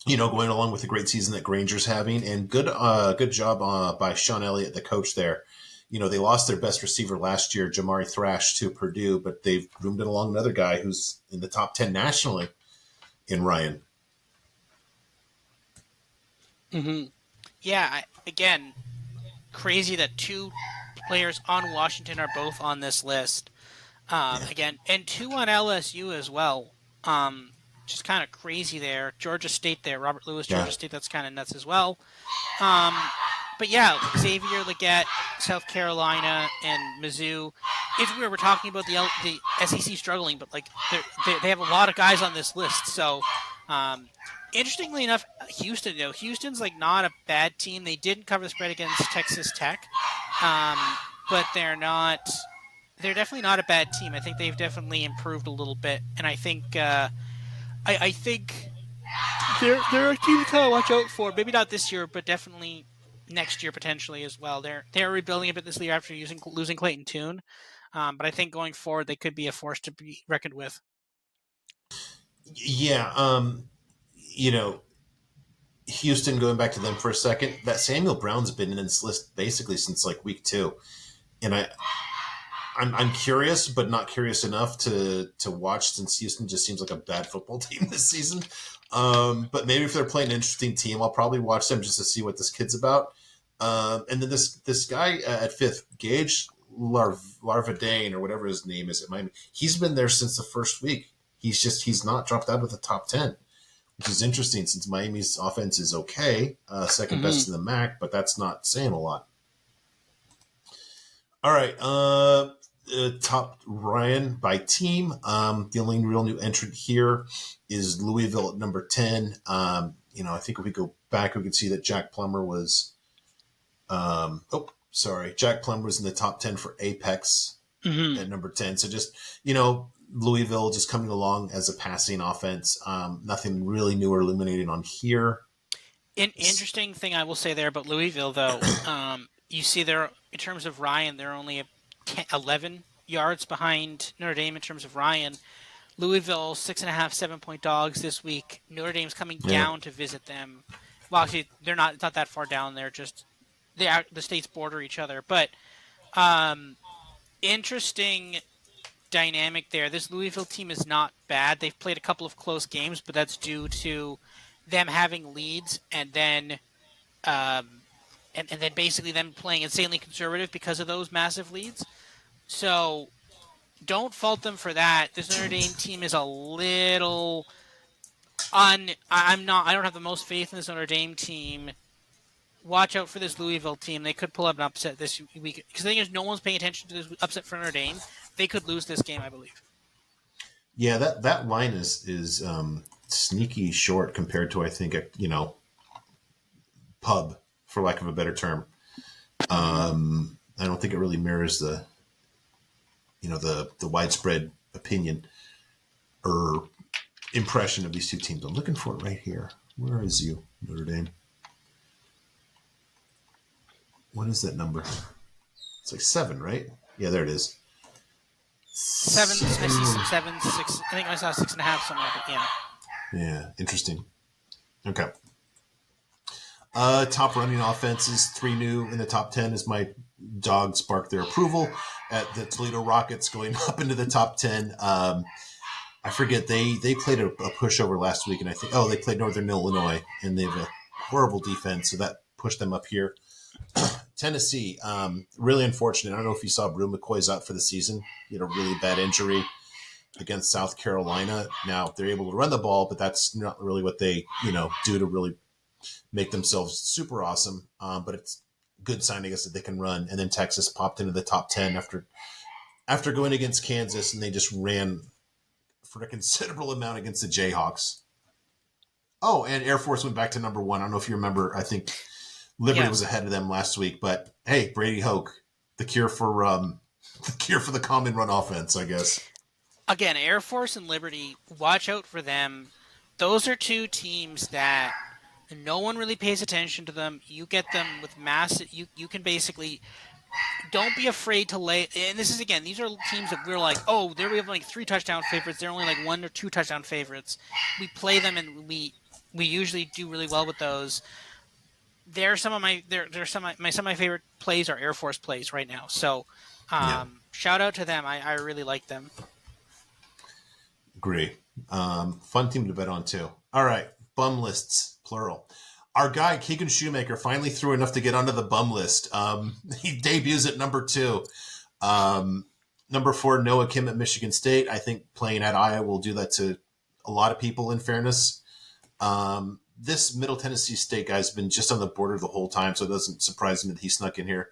along with the great season that Granger's having. And good job by Sean Elliott, the coach there. They lost their best receiver last year, Jamari Thrash, to Purdue, but they've groomed in along another guy who's in the top 10 nationally in Ryan. Mm-hmm. Yeah, again, crazy that two players on Washington are both on this list. Yeah. Again, and two on LSU as well. Just kind of crazy there. Georgia State there. Robert Lewis, Yeah. Georgia State, that's kind of nuts as well. Um, but yeah, Xavier Legette, South Carolina, and Mizzou. It's weird we're talking about the SEC struggling, but like they have a lot of guys on this list. So, interestingly enough, Houston's like not a bad team. They didn't cover the spread against Texas Tech, um, but they're not. They're definitely not a bad team. I think they've definitely improved a little bit, and I think I think they're a team to kind of watch out for. Maybe not this year, but definitely next year potentially as well. They're rebuilding a bit this year after losing Clayton Tune, but I think going forward they could be a force to be reckoned with. Yeah. You know, Houston, going back to them for a second, that Samuel Brown's been in this list basically since like week 2. And I'm curious, but not curious enough to watch since Houston just seems like a bad football team this season. But maybe if they're playing an interesting team, I'll probably watch them just to see what this kid's about. And then this guy at 5th, Gage Larvadane or whatever his name is at Miami, he's been there since the first week. He's not dropped out of the top 10, which is interesting since Miami's offense is okay, second best in the MAC, but that's not saying a lot. All right, top Ryan by team. The only real new entrant here is Louisville at number 10. I think if we go back, we can see that Jack Plummer was. Jack Plummer was in the top 10 for Apex at number 10. So just Louisville just coming along as a passing offense. Nothing really new or illuminating on here. An interesting thing I will say there about Louisville, though, you see there in terms of Ryan, they're only 11 yards behind Notre Dame in terms of Ryan. Louisville 6.5, 7-point dogs this week. Notre Dame's coming down to visit them. Well, actually, they're not. It's not that far down. They're just the states border each other. But interesting dynamic there. This Louisville team is not bad. They've played a couple of close games, but that's due to them having leads and then and then basically them playing insanely conservative because of those massive leads. So don't fault them for that. This Notre Dame team is a little on. I'm not. I don't have the most faith in this Notre Dame team. Watch out for this Louisville team. They could pull up an upset this week because the thing is, no one's paying attention to this upset for Notre Dame. They could lose this game, I believe. Yeah, that line is sneaky short compared to I think pub for lack of a better term. I don't think it really mirrors the widespread opinion or impression of these two teams. I'm looking for it right here. Where is you, Notre Dame? What is that number? It's like 7, right? Yeah, there it is. Sevens. I see some sevens, six. I think I saw 6.5 somewhere, but yeah. Yeah, interesting. Okay. Top running offenses, 3 new in the top 10 as my dog sparked their approval at the Toledo Rockets going up into the top 10. I forget they played a pushover last week, and I think they played Northern Illinois, and they have a horrible defense, so that pushed them up here. Tennessee, really unfortunate. I don't know if you saw Brew McCoy's out for the season. He had a really bad injury against South Carolina. Now they're able to run the ball, but that's not really what they do to really make themselves super awesome. But it's good sign, I guess, that they can run. And then Texas popped into the top 10 after going against Kansas, and they just ran for a considerable amount against the Jayhawks. Oh, and Air Force went back to number 1. I don't know if you remember. I think Liberty was ahead of them last week, but hey, Brady Hoke, the cure for the common run offense, I guess. Again, Air Force and Liberty, watch out for them. Those are two teams that no one really pays attention to them. You get them with massive. You can basically don't be afraid to lay. And this is again, these are teams that we're like, oh, there we have like 3 touchdown favorites. They're only like 1 or 2 touchdown favorites. We play them and we usually do really well with those. They're some of my some of my favorite plays are Air Force plays right now. So shout out to them. I really like them. Agree. Fun team to bet on too. All right, bum lists plural. Our guy Keegan Shoemaker finally threw enough to get onto the bum list. He debuts at number 2. Number 4, Noah Kim at Michigan State. I think playing at Iowa will do that to a lot of people. In fairness, this Middle Tennessee State guy's been just on the border the whole time, so it doesn't surprise me that he snuck in here.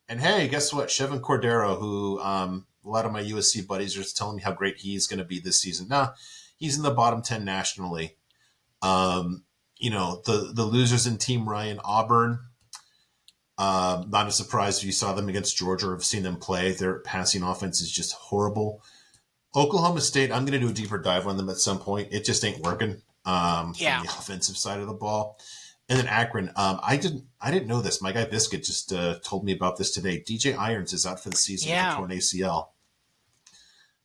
And hey, guess what? Chevin Cordero, who a lot of my USC buddies are telling me how great he's going to be this season. Nah, he's in the bottom 10 nationally. The losers in Team Ryan, Auburn. Not a surprise if you saw them against Georgia or have seen them play. Their passing offense is just horrible. Oklahoma State, I'm going to do a deeper dive on them at some point. It just ain't working from the offensive side of the ball. And then Akron, I didn't know this. My guy Biscuit just told me about this today. DJ Irons is out for the season with a torn ACL.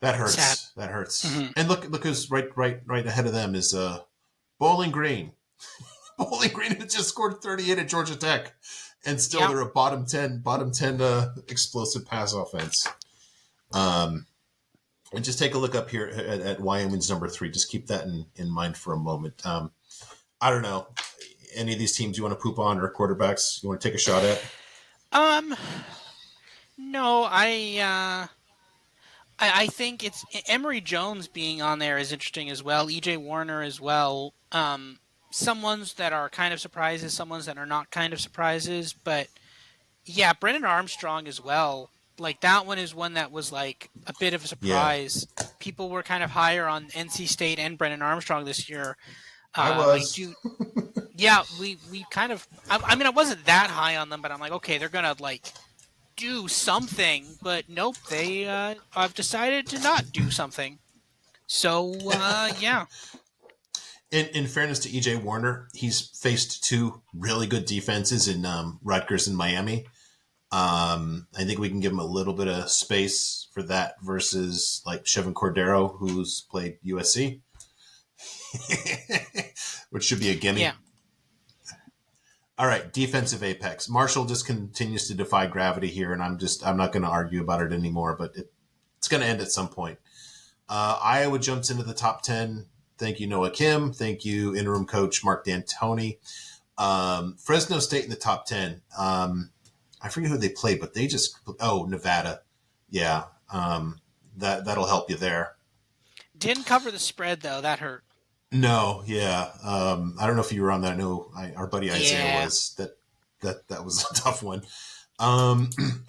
That hurts. Sad. That hurts. Mm-hmm. And look who's right ahead of them is Bowling Green. Bowling Green had just scored 38 at Georgia Tech, and still they're a bottom 10 explosive pass offense. And just take a look up here at Wyoming's number 3. Just keep that in mind for a moment. I don't know. Any of these teams you want to poop on or quarterbacks you want to take a shot at? No, I think it's Emory Jones being on there is interesting as well. EJ Warner as well. Some ones that are kind of surprises, some ones that are not kind of surprises. But yeah, Brennan Armstrong as well. Like that one is one that was like a bit of a surprise. Yeah. People were kind of higher on NC State and Brennan Armstrong this year. I was. Yeah, we kind of. I mean, I wasn't that high on them, but I'm like, okay, they're gonna like do something. But nope, they have decided to not do something. So yeah. In fairness to EJ Warner, he's faced 2 really good defenses in Rutgers and Miami. I think we can give him a little bit of space for that versus like Chevin Cordero, who's played USC, which should be a gimme. Yeah. All right, defensive apex. Marshall just continues to defy gravity here, and I'm not going to argue about it anymore, but it's going to end at some point. Iowa jumps into the top 10. Thank you, Noah Kim. Thank you, interim coach Mark D'Antoni. Fresno State in the top 10. I forget who they played, but they just Nevada. Yeah, that'll help you there. Didn't cover the spread though. That hurt. No, yeah. I don't know if you were on that. I know our buddy Isaiah Yeah. was. That was a tough one.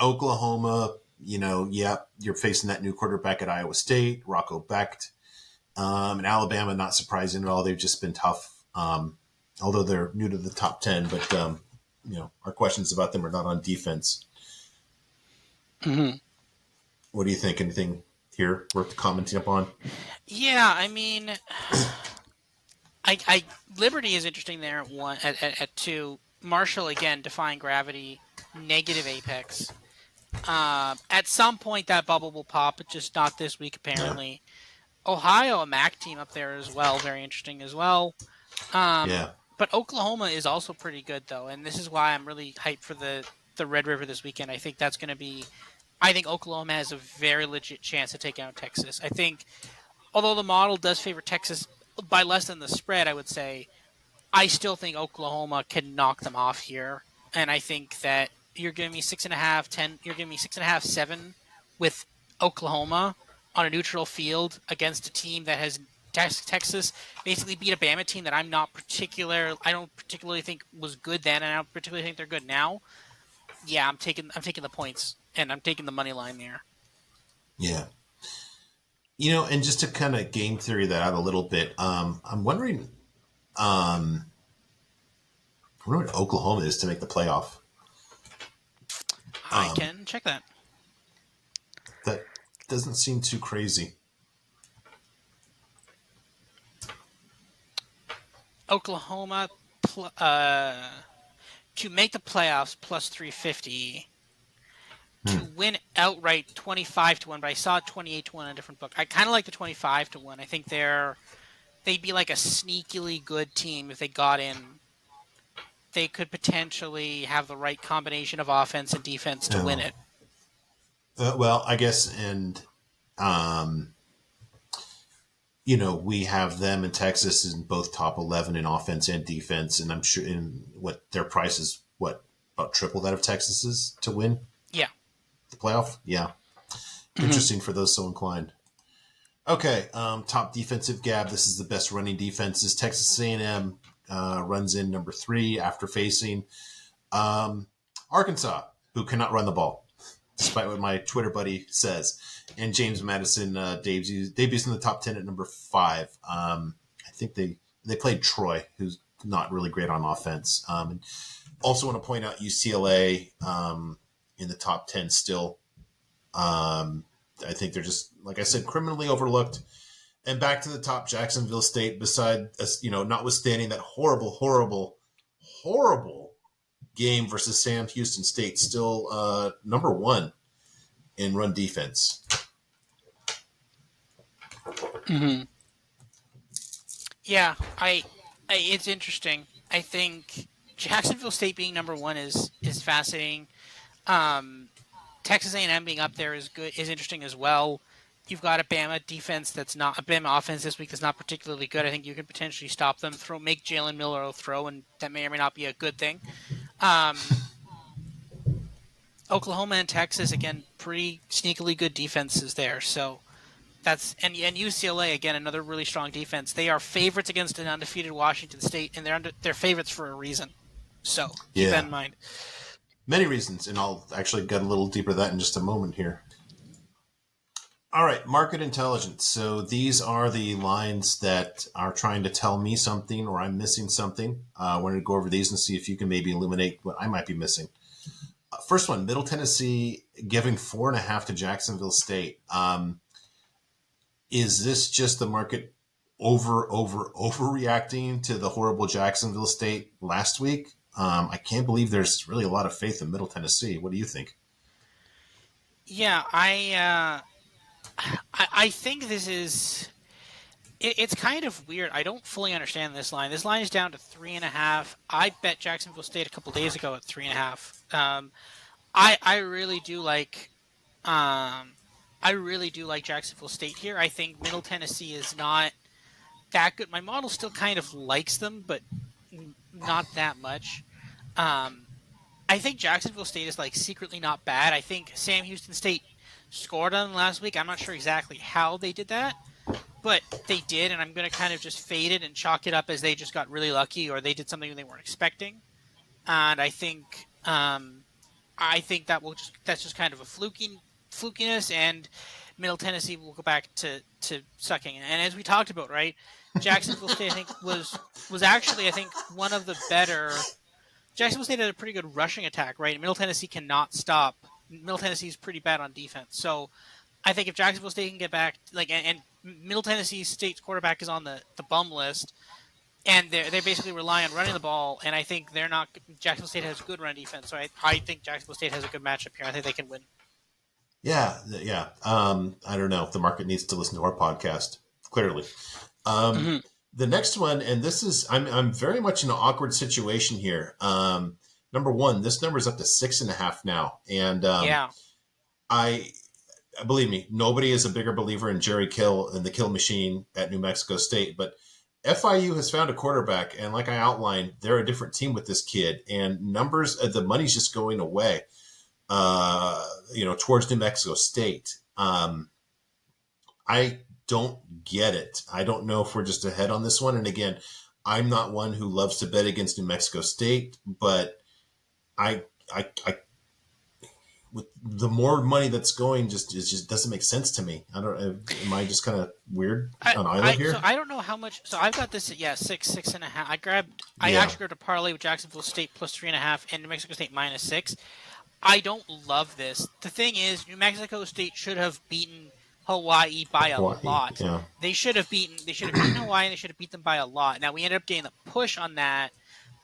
Oklahoma, yeah, you're facing that new quarterback at Iowa State, Rocco Becht. And Alabama, not surprising at all. They've just been tough, although they're new to the top 10. But, our questions about them are not on defense. Mm-hmm. What do you think? Anything here worth commenting upon? Yeah, I mean, I Liberty is interesting there at one at two. Marshall again defying gravity, negative apex. At some point that bubble will pop, but just not this week apparently. Ohio, a MAC team up there as well, very interesting as well. Yeah. But Oklahoma is also pretty good though, and this is why I'm really hyped for the Red River this weekend. I think that's going to be. I think Oklahoma has a very legit chance to take out Texas. I think, although the model does favor Texas by less than the spread, I would say I still think Oklahoma can knock them off here, and I think that you're giving me 6.5, 10. You're giving me 6.5, 7 with Oklahoma on a neutral field against a team that has Texas basically beat a Bama team that I don't particularly think was good then, and I don't particularly think they're good now. Yeah, I'm taking the points and I'm taking the money line there. Yeah. And just to kind of game theory that out a little bit, I'm wondering, what Oklahoma is to make the playoff. I can check that. That doesn't seem too crazy. Oklahoma to make the playoffs plus 350. To win outright 25-1, but I saw 28-1 in a different book. I kind of like the 25-1. I think they'd be like a sneakily good team if they got in. They could potentially have the right combination of offense and defense to win Oh. it. Well, I guess, and um, we have them in Texas in both top 11 in offense and defense, and I'm sure in what their price is, about triple that of Texas's to win Yeah. the playoff. Yeah, Mm-hmm. interesting for those so inclined. Okay, top defensive gab. This is the best running defenses. Texas A&M runs in number 3 after facing Arkansas, who cannot run the ball, despite what my Twitter buddy says. And James Madison debuts in the top 10 at number 5. I think they played Troy, who's not really great on offense. And also want to point out UCLA in the top 10 still. I think they're just, like I said, criminally overlooked. And back to the top, Jacksonville State, notwithstanding that horrible, horrible, horrible game versus Sam Houston State, still number 1 in run defense. Mm-hmm. Yeah, it's interesting. I think Jacksonville State being number 1 is fascinating. Texas A&M being up there is interesting as well. You've got a Bama defense that's not a Bama offense this week that's not particularly good. I think you could potentially stop them, make Jalen Miller throw, and that may or may not be a good thing. Oklahoma and Texas again, pretty sneakily good defenses there. So that's and UCLA again, another really strong defense. They are favorites against an undefeated Washington State, and they're favorites for a reason. So keep that Yeah, in mind. many reasons, and I'll actually get a little deeper that in just a moment here. All right, market intelligence. So these are the lines that are trying to tell me something or I'm missing something. I wanted to go over these and see if you can maybe illuminate what I might be missing. First one, Middle Tennessee giving 4.5 to Jacksonville State. Is this just the market overreacting to the horrible Jacksonville State last week? I can't believe there's really a lot of faith in Middle Tennessee. What do you think? Yeah, I think this is. It's kind of weird. I don't fully understand this line. This line is down to 3.5. I bet Jacksonville State a couple days ago at 3.5. I really do like. I really do like Jacksonville State here. I think Middle Tennessee is not that good. My model still kind of likes them, but not that much. Um, I think Jacksonville State is like secretly not bad. I think Sam Houston State scored on them last week. I'm not sure exactly how they did that, but they did, and I'm going to kind of just fade it and chalk it up as they just got really lucky or they did something they weren't expecting. And I think that's just kind of a flukiness, and Middle Tennessee will go back to sucking. And as we talked about, right, Jacksonville State I think was actually I think one of the better. Jacksonville State had a pretty good rushing attack, right? Middle Tennessee cannot stop. Middle Tennessee is pretty bad on defense, so I think if Jacksonville State can get back, like, and Middle Tennessee State's quarterback is on the bum list, and they basically rely on running the ball, and I think they're not. Jacksonville State has good run defense, so I think Jacksonville State has a good matchup here. I think they can win. Yeah, yeah. I don't know. The market needs to listen to our podcast. Clearly, um, Mm-hmm. the next one, and this is I'm very much in an awkward situation here. Number one, this number is up to 6.5 now, and Yeah. I believe me, nobody is a bigger believer in Jerry Kill and the Kill Machine at New Mexico State, but FIU has found a quarterback, and like I outlined, they're a different team with this kid, and numbers, the money's just going away. Towards New Mexico State. I don't get it. I don't know if we're just ahead on this one. And again, I'm not one who loves to bet against New Mexico State, but I, I with the more money that's going, it just doesn't make sense to me. I don't. Am I just kind of weird on island So here? I don't know how much. So I've got this at 6.5. I Yeah. actually grabbed a parlay with Jacksonville State plus 3.5 and New Mexico State -6. I don't love this. The thing is, New Mexico State should have beaten Hawaii by a Hawaii. lot. Yeah. They should have beaten Hawaii and they should have beat them by a lot. Now we ended up getting the push on that,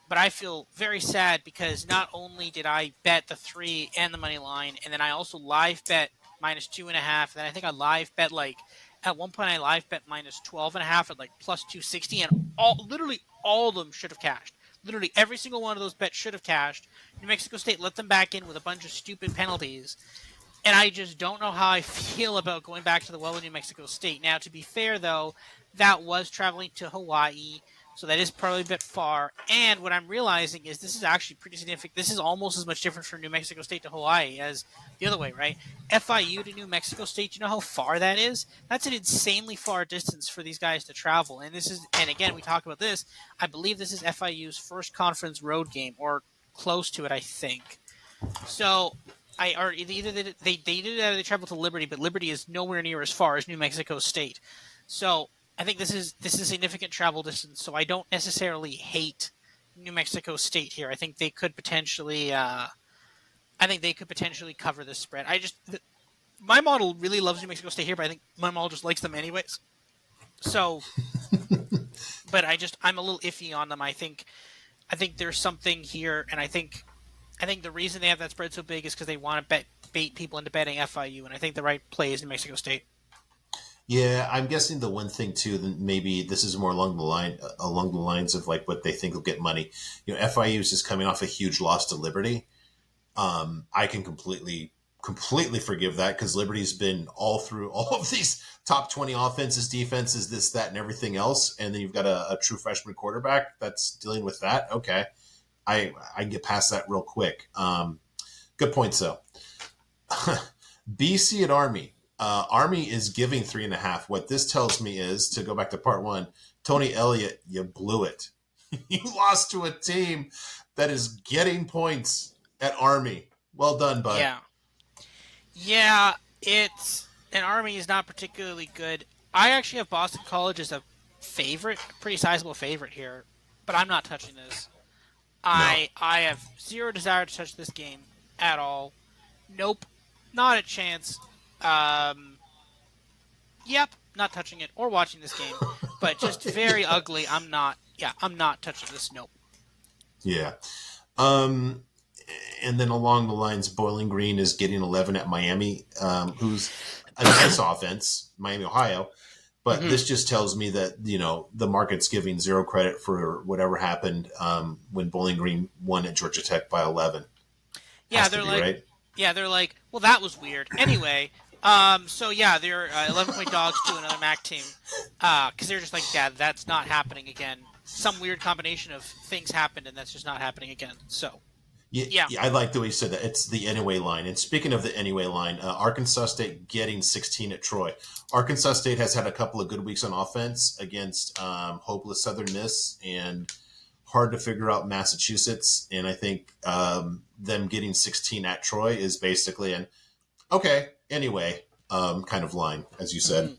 but I feel very sad because not only did I bet the 3 and the money line, and then I also live bet -2.5. Then I think I live bet like at one point I live bet -12.5 at like plus 260, and literally all of them should have cashed. Literally every single one of those bets should have cashed. New Mexico State let them back in with a bunch of stupid penalties, and I just don't know how I feel about going back to the well in New Mexico State. Now, to be fair, though, that was traveling to Hawaii, so that is probably a bit far. And what I'm realizing is this is actually pretty significant. This is almost as much different from New Mexico State to Hawaii as the other way, right? FIU to New Mexico State, you know how far that is? That's an insanely far distance for these guys to travel. And again, we talk about this. I believe this is FIU's first conference road game, or close to it, I think. So either they did that or they traveled to Liberty, but Liberty is nowhere near as far as New Mexico State. So I think this is a significant travel distance. So I don't necessarily hate New Mexico State here. I think they could potentially cover this spread. My model really loves New Mexico State here, but I think my model just likes them anyways. So, but I'm a little iffy on them. I think there's something here, and I think the reason they have that spread so big is because they want to bait people into betting FIU, and I think the right play is New Mexico State. Yeah, I'm guessing the one thing too, then maybe this is more along the lines of like what they think will get money. FIU is just coming off a huge loss to Liberty. I can completely forgive that because Liberty's been all through all of these top 20 offenses, defenses, this, that, and everything else, and then you've got a true freshman quarterback that's dealing with that. Okay, I can get past that real quick. Good points though. BC at Army. Army is giving 3.5. What this tells me is, to go back to part one, Tony Elliott, you blew it. You lost to a team that is getting points at Army. Well done, bud. Yeah, yeah. It's an Army is not particularly good. I actually have Boston College as a favorite, a pretty sizable favorite here, but I'm not touching this. No. I have zero desire to touch this game at all. Nope, not a chance. Um, yep, not touching it or watching this game. But just very ugly. I'm not. Yeah, I'm not touching this. Nope. Yeah. Um, and then along the lines, Bowling Green is getting 11 at Miami, who's a nice offense, Miami, Ohio. But Hmm. this just tells me that, the market's giving zero credit for whatever happened when Bowling Green won at Georgia Tech by 11. Yeah, Has to they're be, like, right? well, that was weird. Anyway, so yeah, they're 11-point dogs to another MAC team, because they're just like, yeah, that's not happening again. some weird combination of things happened, and that's just not happening again. So Yeah, yeah. yeah, I like the way you said that. It's the anyway line. And speaking of the anyway line, Arkansas State getting 16 at Troy. Arkansas State has had a couple of good weeks on offense against hopeless Southern Miss and hard to figure out Massachusetts. And I think them getting 16 at Troy is basically an okay, anyway, kind of line, as you said. Mhm.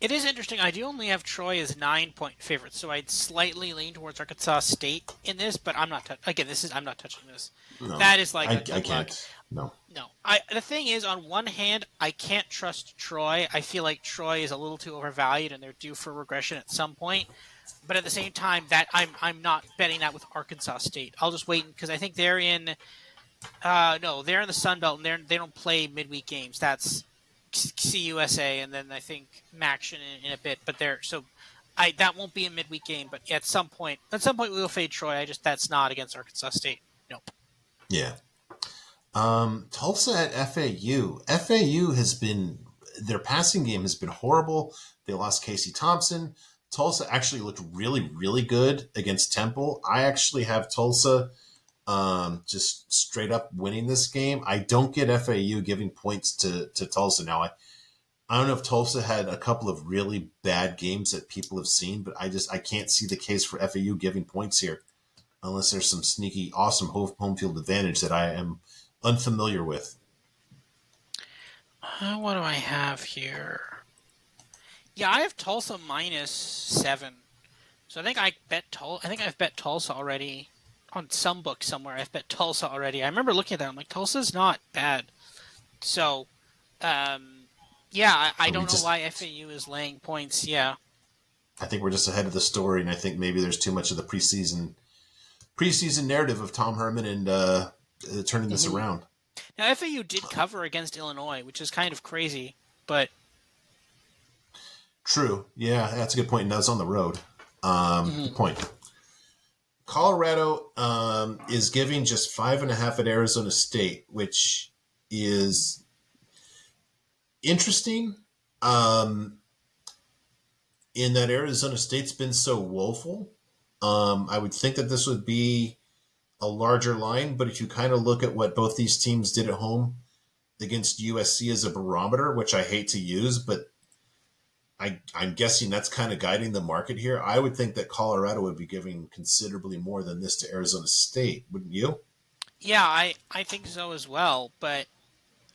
It is interesting. I do only have Troy as 9-point favorites, so I'd slightly lean towards Arkansas State in this. But I'm not again. This is I'm not touching this. No, That is like a I good luck. can't. No. No, the thing is, on one hand, I can't trust Troy. I feel like Troy is a little too overvalued, and they're due for regression at some point. But at the same time, that I'm not betting that with Arkansas State. I'll just wait because I think they're in. No, they're in the Sun Belt, and they don't play midweek games. That's CUSA, and then I think Maction in a bit. But they're so. That won't be a midweek game, but at some point we will fade Troy. That's not against Arkansas State. Nope. Yeah. Tulsa at FAU. FAU has been their passing game has been horrible. They lost Casey Thompson. Tulsa actually looked really, really good against Temple. I actually have Tulsa just straight up winning this game. I don't get FAU giving points to Tulsa now. I don't know if Tulsa had a couple of really bad games that people have seen, but I can't see the case for FAU giving points here unless there's some sneaky, awesome home field advantage that I am unfamiliar with. What do I have here? Yeah, I have Tulsa -7. So I think I think I've bet Tulsa already on some book somewhere. I've bet Tulsa already. I remember looking at that. I'm like, Tulsa's not bad. So, yeah, I Are we don't know just? why FAU is laying points. Yeah. I think we're just ahead of the story, and I think maybe there's too much of the preseason narrative of Tom Herman and turning this hmm around. Now FAU did cover against Illinois, which is kind of crazy, but True. Yeah, that's a good point. And that's on the road. Good mhm. point. Colorado is giving just 5.5 at Arizona State, which is interesting. Um, in that Arizona State's been so woeful. I would think that this would be a larger line, but if you kind of look at what both these teams did at home against USC as a barometer, which I hate to use, but I'm guessing that's kind of guiding the market here. I would think that Colorado would be giving considerably more than this to Arizona State, wouldn't you? Yeah, I think so as well. But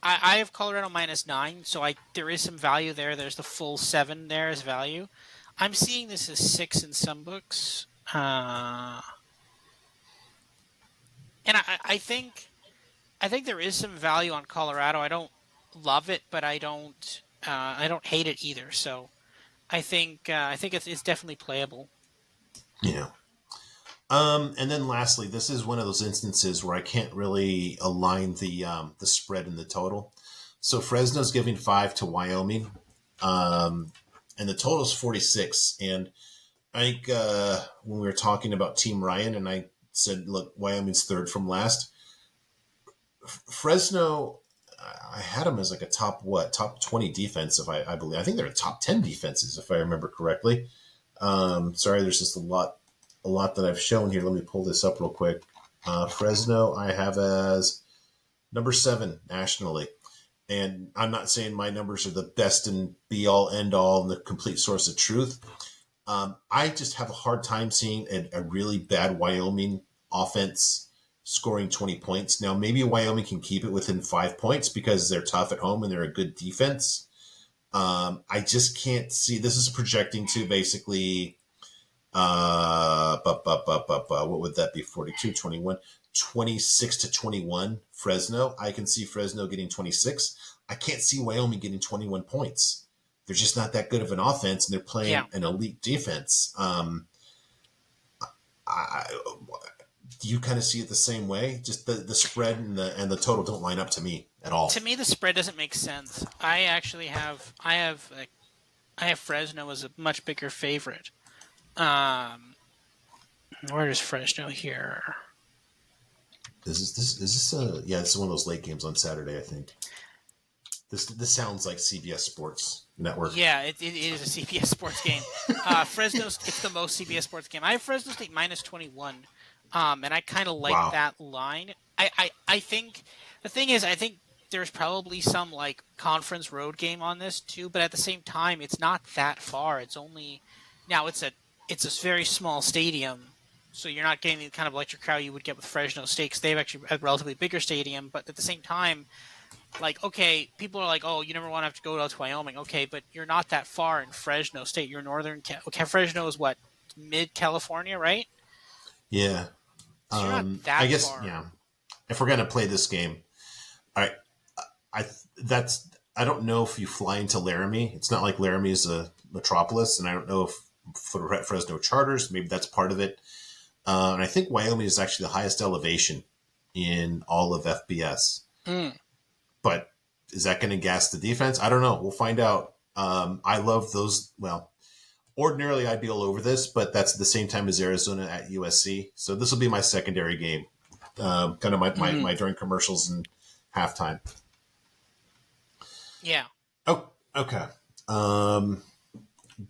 I have Colorado -9, so there is some value there. There's the full 7 there as value. I'm seeing this as 6 in some books. And I think there is some value on Colorado. I don't love it, but I don't hate it either. So I think it's definitely playable. Yeah. And then lastly, this is one of those instances where I can't really align the spread and the total. So Fresno's giving 5 to Wyoming, and the total is 46. And I think when we were talking about Team Ryan, and I said, look, Wyoming's third from last. Fresno, I had them as like a top 20 defense, if I believe. I think they're a top 10 defenses, if I remember correctly. Sorry, there's just a lot that I've shown here. Let me pull this up real quick. Fresno, I have as number 7 nationally. And I'm not saying my numbers are the best and be all end all and the complete source of truth. I just have a hard time seeing a really bad Wyoming offense scoring 20 points. Now, maybe Wyoming can keep it within 5 points because they're tough at home and they're a good defense. I just can't see. This is projecting to basically, what would that be? 42, 21, 26 to 21 Fresno. I can see Fresno getting 26. I can't see Wyoming getting 21 points. They're just not that good of an offense, and they're Yeah. playing an elite defense. I, do you kind of see it the same way? Just the spread and the total don't line up to me at all. To me, the spread doesn't make sense. I actually I have Fresno as a much bigger favorite. Um, where is Fresno here? Is this a yeah? This is one of those late games on Saturday. I think This sounds like CBS Sports Network. Yeah, it is a CBS Sports game. Fresno, it's the most CBS Sports game. I have Fresno State minus 21, and I kind of like Wow. that line. I think the thing is, I think there's probably some like conference road game on this too, but at the same time, it's not that far. It's only now it's a very small stadium, so you're not getting the kind of electric crowd you would get with Fresno State. 'Cause they have actually a relatively bigger stadium, but at the same time like, okay, people are like, oh, you never want to have to go out to Wyoming. Okay, but you're not that far in Fresno State. You're northern. Fresno is what, mid California, right? Yeah. So you're not I that guess far. yeah. If we're gonna play this game, I that's I don't know if you fly into Laramie. It's not like Laramie is a metropolis, and I don't know if for Fresno charters, maybe that's part of it. And I think Wyoming is actually the highest elevation in all of FBS. Mm. But is that going to gas the defense? I don't know. We'll find out. I love those. Well, ordinarily I'd be all over this, but that's at the same time as Arizona at USC. So this will be my secondary game. Kind of Mm-hmm. my during commercials and halftime. Yeah. Oh, okay. Um,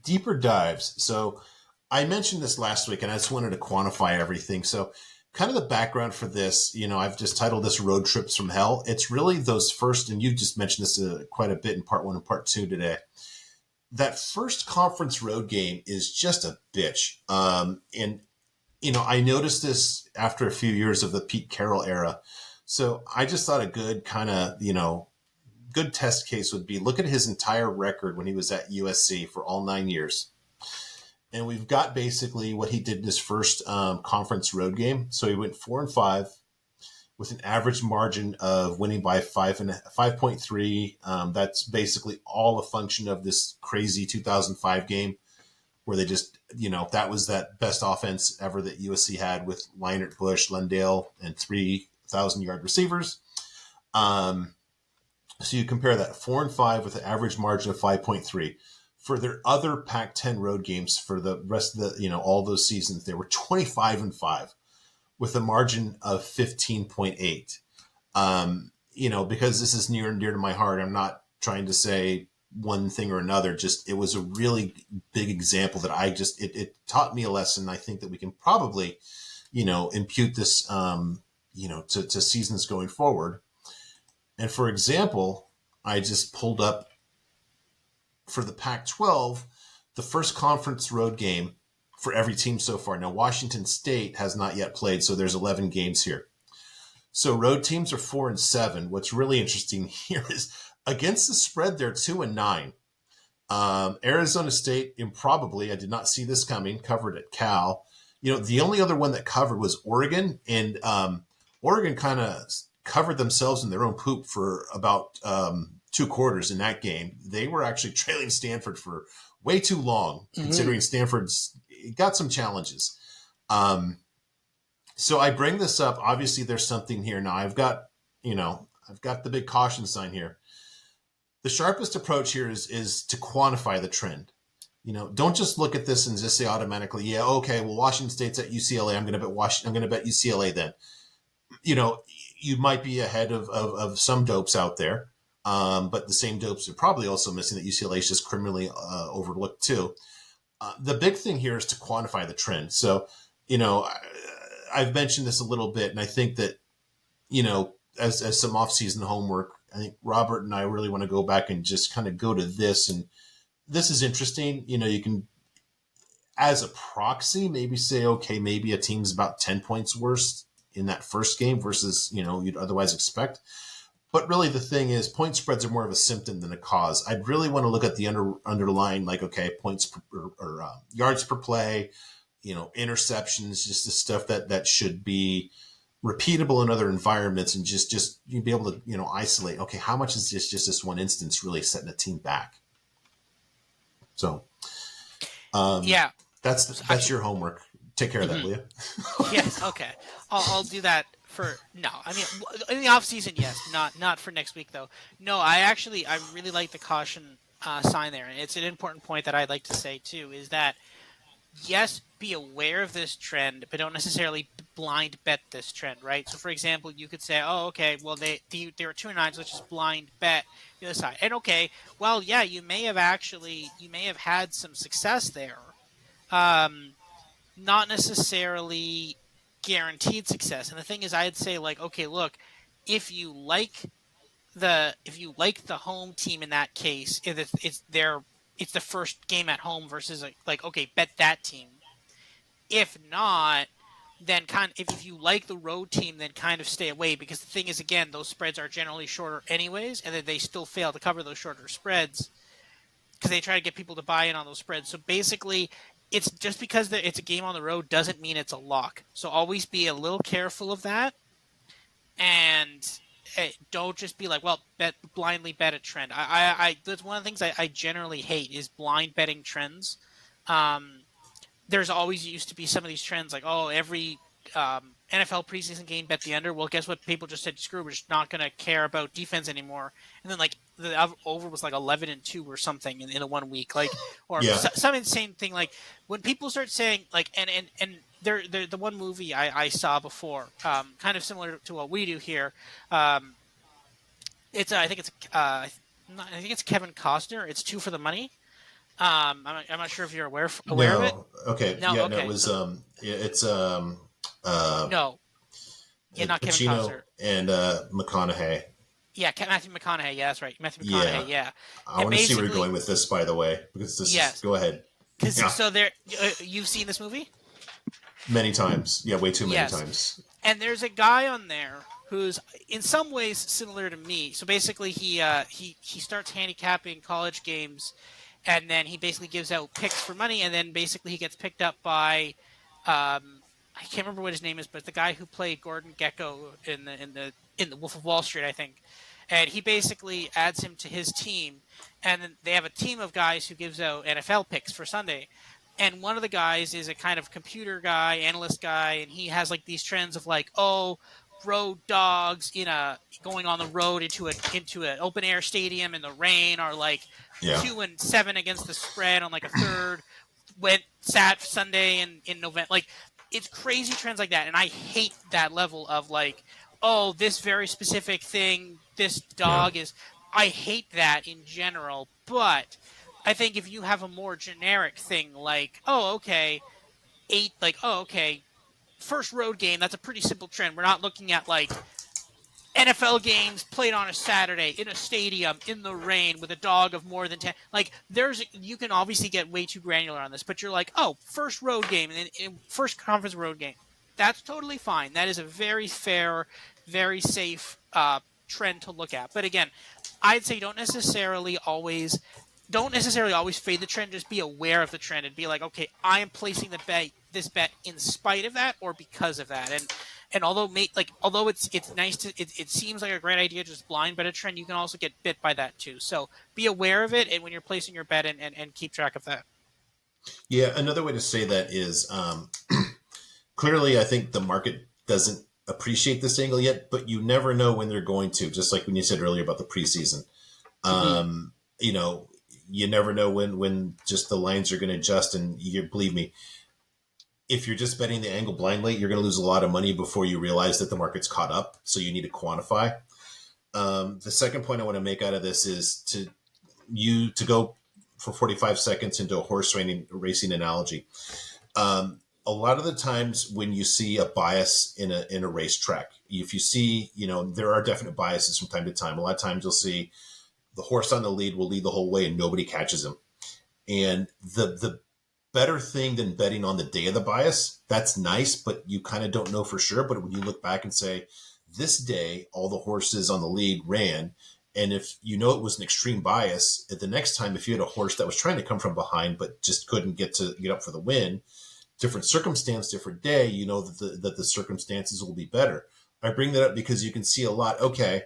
Deeper dives. So I mentioned this last week, and I just wanted to quantify everything. So, kind of the background for this, I've just titled this "Road Trips from Hell." It's really those first, and you just mentioned this quite a bit in part one and part two today. That first conference road game is just a bitch. And I noticed this after a few years of the Pete Carroll era. So I just thought a good kind of, good test case would be look at his entire record when he was at USC for all 9 years. And we've got basically what he did in his first conference road game. So he went 4-5 with an average margin of winning by 5.3. That's basically all a function of this crazy 2005 game where they just, that was that best offense ever that USC had with Leinart, Bush, Lendale, and 3,000-yard receivers. So you compare that 4-5 with an average margin of 5.3. For their other Pac-10 road games for the rest of the, all those seasons, they were 25-5 with a margin of 15.8. Because this is near and dear to my heart, I'm not trying to say one thing or another. Just it was a really big example that it taught me a lesson. I think that we can probably, impute this, to seasons going forward. And for example, I just pulled up for the Pac-12 the first conference road game for every team so far. Now, Washington State has not yet played, so there's 11 games here. So road teams are 4-7. What's really interesting here is against the spread, they're 2-9. Arizona State, improbably, I did not see this coming, covered at Cal. The only other one that covered was Oregon, and Oregon kind of covered themselves in their own poop for about 2 quarters in that game. They were actually trailing Stanford for way too long, Mm-hmm. considering Stanford's got some challenges. So I bring this up. Obviously, there's something here. Now I've got the big caution sign here. The sharpest approach here is to quantify the trend. Don't just look at this and just say automatically, yeah, okay, well, Washington State's at UCLA. I'm going to bet I'm going to bet UCLA then. You might be ahead of some dopes out there, but the same dopes are probably also missing that UCLA is just criminally overlooked too. The big thing here is to quantify the trend. So, I've mentioned this a little bit, and I think that, as some off-season homework, I think Robert and I really want to go back and just kind of go to this. And this is interesting. You can, as a proxy, maybe say, okay, maybe a team's about 10 points worse in that first game versus, you'd otherwise expect. But really the thing is point spreads are more of a symptom than a cause. I'd really want to look at the underlying, like, okay, points or yards per play, interceptions, just the stuff that should be repeatable in other environments, and just you'd be able to, isolate, okay, how much is just this one instance really setting a team back? So Yeah. that's Actually, your homework. Take care of that, mm-hmm. will you? Yes. Okay. I'll do that for no. I mean, in the off season, yes. Not for next week though. No, I really like the caution sign there, and it's an important point that I'd like to say too. Is that yes, be aware of this trend, but don't necessarily blind bet this trend, right? So, for example, you could say, "Oh, okay, well they were 2-9, so let's just blind bet the other side." And okay, well, yeah, you may have had some success there, um, not necessarily guaranteed success. And the thing is, I'd say like, okay, look, if you like if you like the home team in that case, if it's the first game at home versus like okay, bet that team. If not, then if you like the road team, then kind of stay away because the thing is again, those spreads are generally shorter anyways, and then they still fail to cover those shorter spreads because they try to get people to buy in on those spreads. So basically, it's just because it's a game on the road doesn't mean it's a lock. So always be a little careful of that and don't just be like, well, blindly bet a trend. That's one of the things I generally hate is blind betting trends. Um, there's always used to be some of these trends like, oh, every NFL preseason game bet the under. Well, guess what? People just said, screw, we're just not going to care about defense anymore. And then like the over was like 11-2 or something in a 1 week, like or Yeah. some insane thing. Like when people start saying like, and the one movie I saw before, kind of similar to what we do here. Um, it's I think it's I think it's Kevin Costner. It's Two for the Money. I'm not sure if you're aware of it. No. Okay. No, Yeah. No. It okay. was. So Yeah, it's no, yeah, not Kevin Pacino Costner. and McConaughey. Yeah, Matthew McConaughey. Yeah, that's right, Matthew McConaughey. Yeah. Yeah, I and want to see where you're basically, going with this, by the way, because this is. yes, Go ahead. because Yeah. so there, you've seen this movie? Many times. Yeah. Way too many Yes, times. and there's a guy on there who's in some ways similar to me. So basically, he starts handicapping college games, and then he basically gives out picks for money, and then basically he gets picked up by, I can't remember what his name is, but the guy who played Gordon Gekko in the Wolf of Wall Street, I think. And he basically adds him to his team, and then they have a team of guys who gives out NFL picks for Sunday. And one of the guys is a kind of computer guy, analyst guy, and he has like these trends of like, oh, road dogs in a going on the road into an open air stadium in the rain are like Yeah. 2-7 against the spread on like a third went sat Sunday in November. Like it's crazy trends like that, and I hate that level of like, oh, this very specific thing, this Yeah. dog is. I hate that in general, but I think if you have a more generic thing like, oh, okay, oh, okay, first road game, that's a pretty simple trend. We're not looking at like NFL games played on a Saturday in a stadium in the rain with a dog of more than 10. Like you can obviously get way too granular on this, but you're like, oh, first road game and first conference road game. That's totally fine. That is a very fair, very safe trend to look at. But again, I'd say don't necessarily always fade the trend. Just be aware of the trend and be like, okay, I am placing this bet in spite of that or because of that. And although it's nice it seems like a great idea to just blind bet a trend, you can also get bit by that too. So be aware of it, and when you're placing your bet, and keep track of that. Yeah. Another way to say that is clearly, I think the market doesn't appreciate this angle yet, but you never know when they're going to. Just like when you said earlier about the preseason, Mm-hmm. you know, you never know when just the lines are going to adjust. And you believe me, if you're just betting the angle blindly, you're going to lose a lot of money before you realize that the market's caught up. So you need to quantify. The second point I want to make out of this is to go for 45 seconds into a horse racing analogy. A lot of the times when you see a bias in a racetrack, if you see, there are definite biases from time to time. A lot of times you'll see the horse on the lead will lead the whole way and nobody catches him. And the better thing than betting on the day of the bias, that's nice, but you kind of don't know for sure. But when you look back and say, this day, all the horses on the lead ran. And if you know it was an extreme bias, at the next time, if you had a horse that was trying to come from behind but just couldn't get up for the win, different circumstance, different day, you know that the circumstances will be better. I bring that up because you can see a lot. Okay,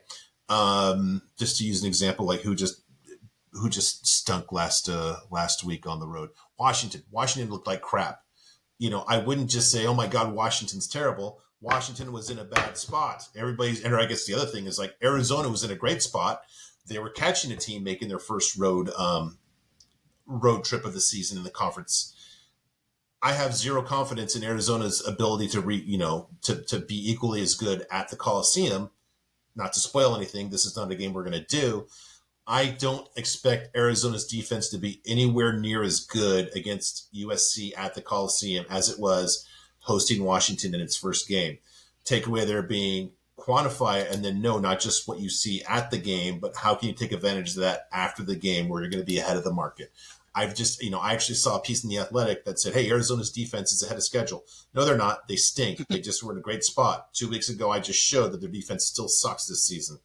just to use an example, like who just stunk last week on the road. Washington looked like crap. I wouldn't just say, oh my God, Washington's terrible. Washington was in a bad spot. And I guess the other thing is like Arizona was in a great spot. They were catching a team making their first road trip of the season in the conference. I have zero confidence in Arizona's ability to be equally as good at the Coliseum. Not to spoil anything, this is not a game we're going to do. I don't expect Arizona's defense to be anywhere near as good against USC at the Coliseum as it was hosting Washington in its first game. Takeaway there being quantify it and then know not just what you see at the game, but how can you take advantage of that after the game where you're going to be ahead of the market. I actually saw a piece in The Athletic that said, hey, Arizona's defense is ahead of schedule. No, they're not. They stink. They just were in a great spot. 2 weeks ago, I just showed that their defense still sucks this season.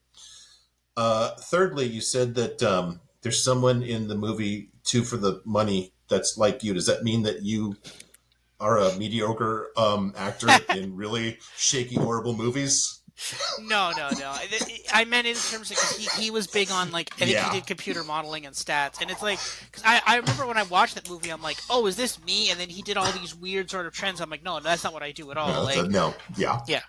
Thirdly, you said that there's someone in the movie Two for the Money that's like you. Does that mean that you are a mediocre actor in really shaky, horrible movies? No. I meant in terms of because he was big on like I think he Yeah. did computer modeling and stats, and it's like because I remember when I watched that movie, I'm like, oh, is this me? And then he did all these weird sort of trends. I'm like, no, that's not what I do at all. Like, No. Yeah. yeah,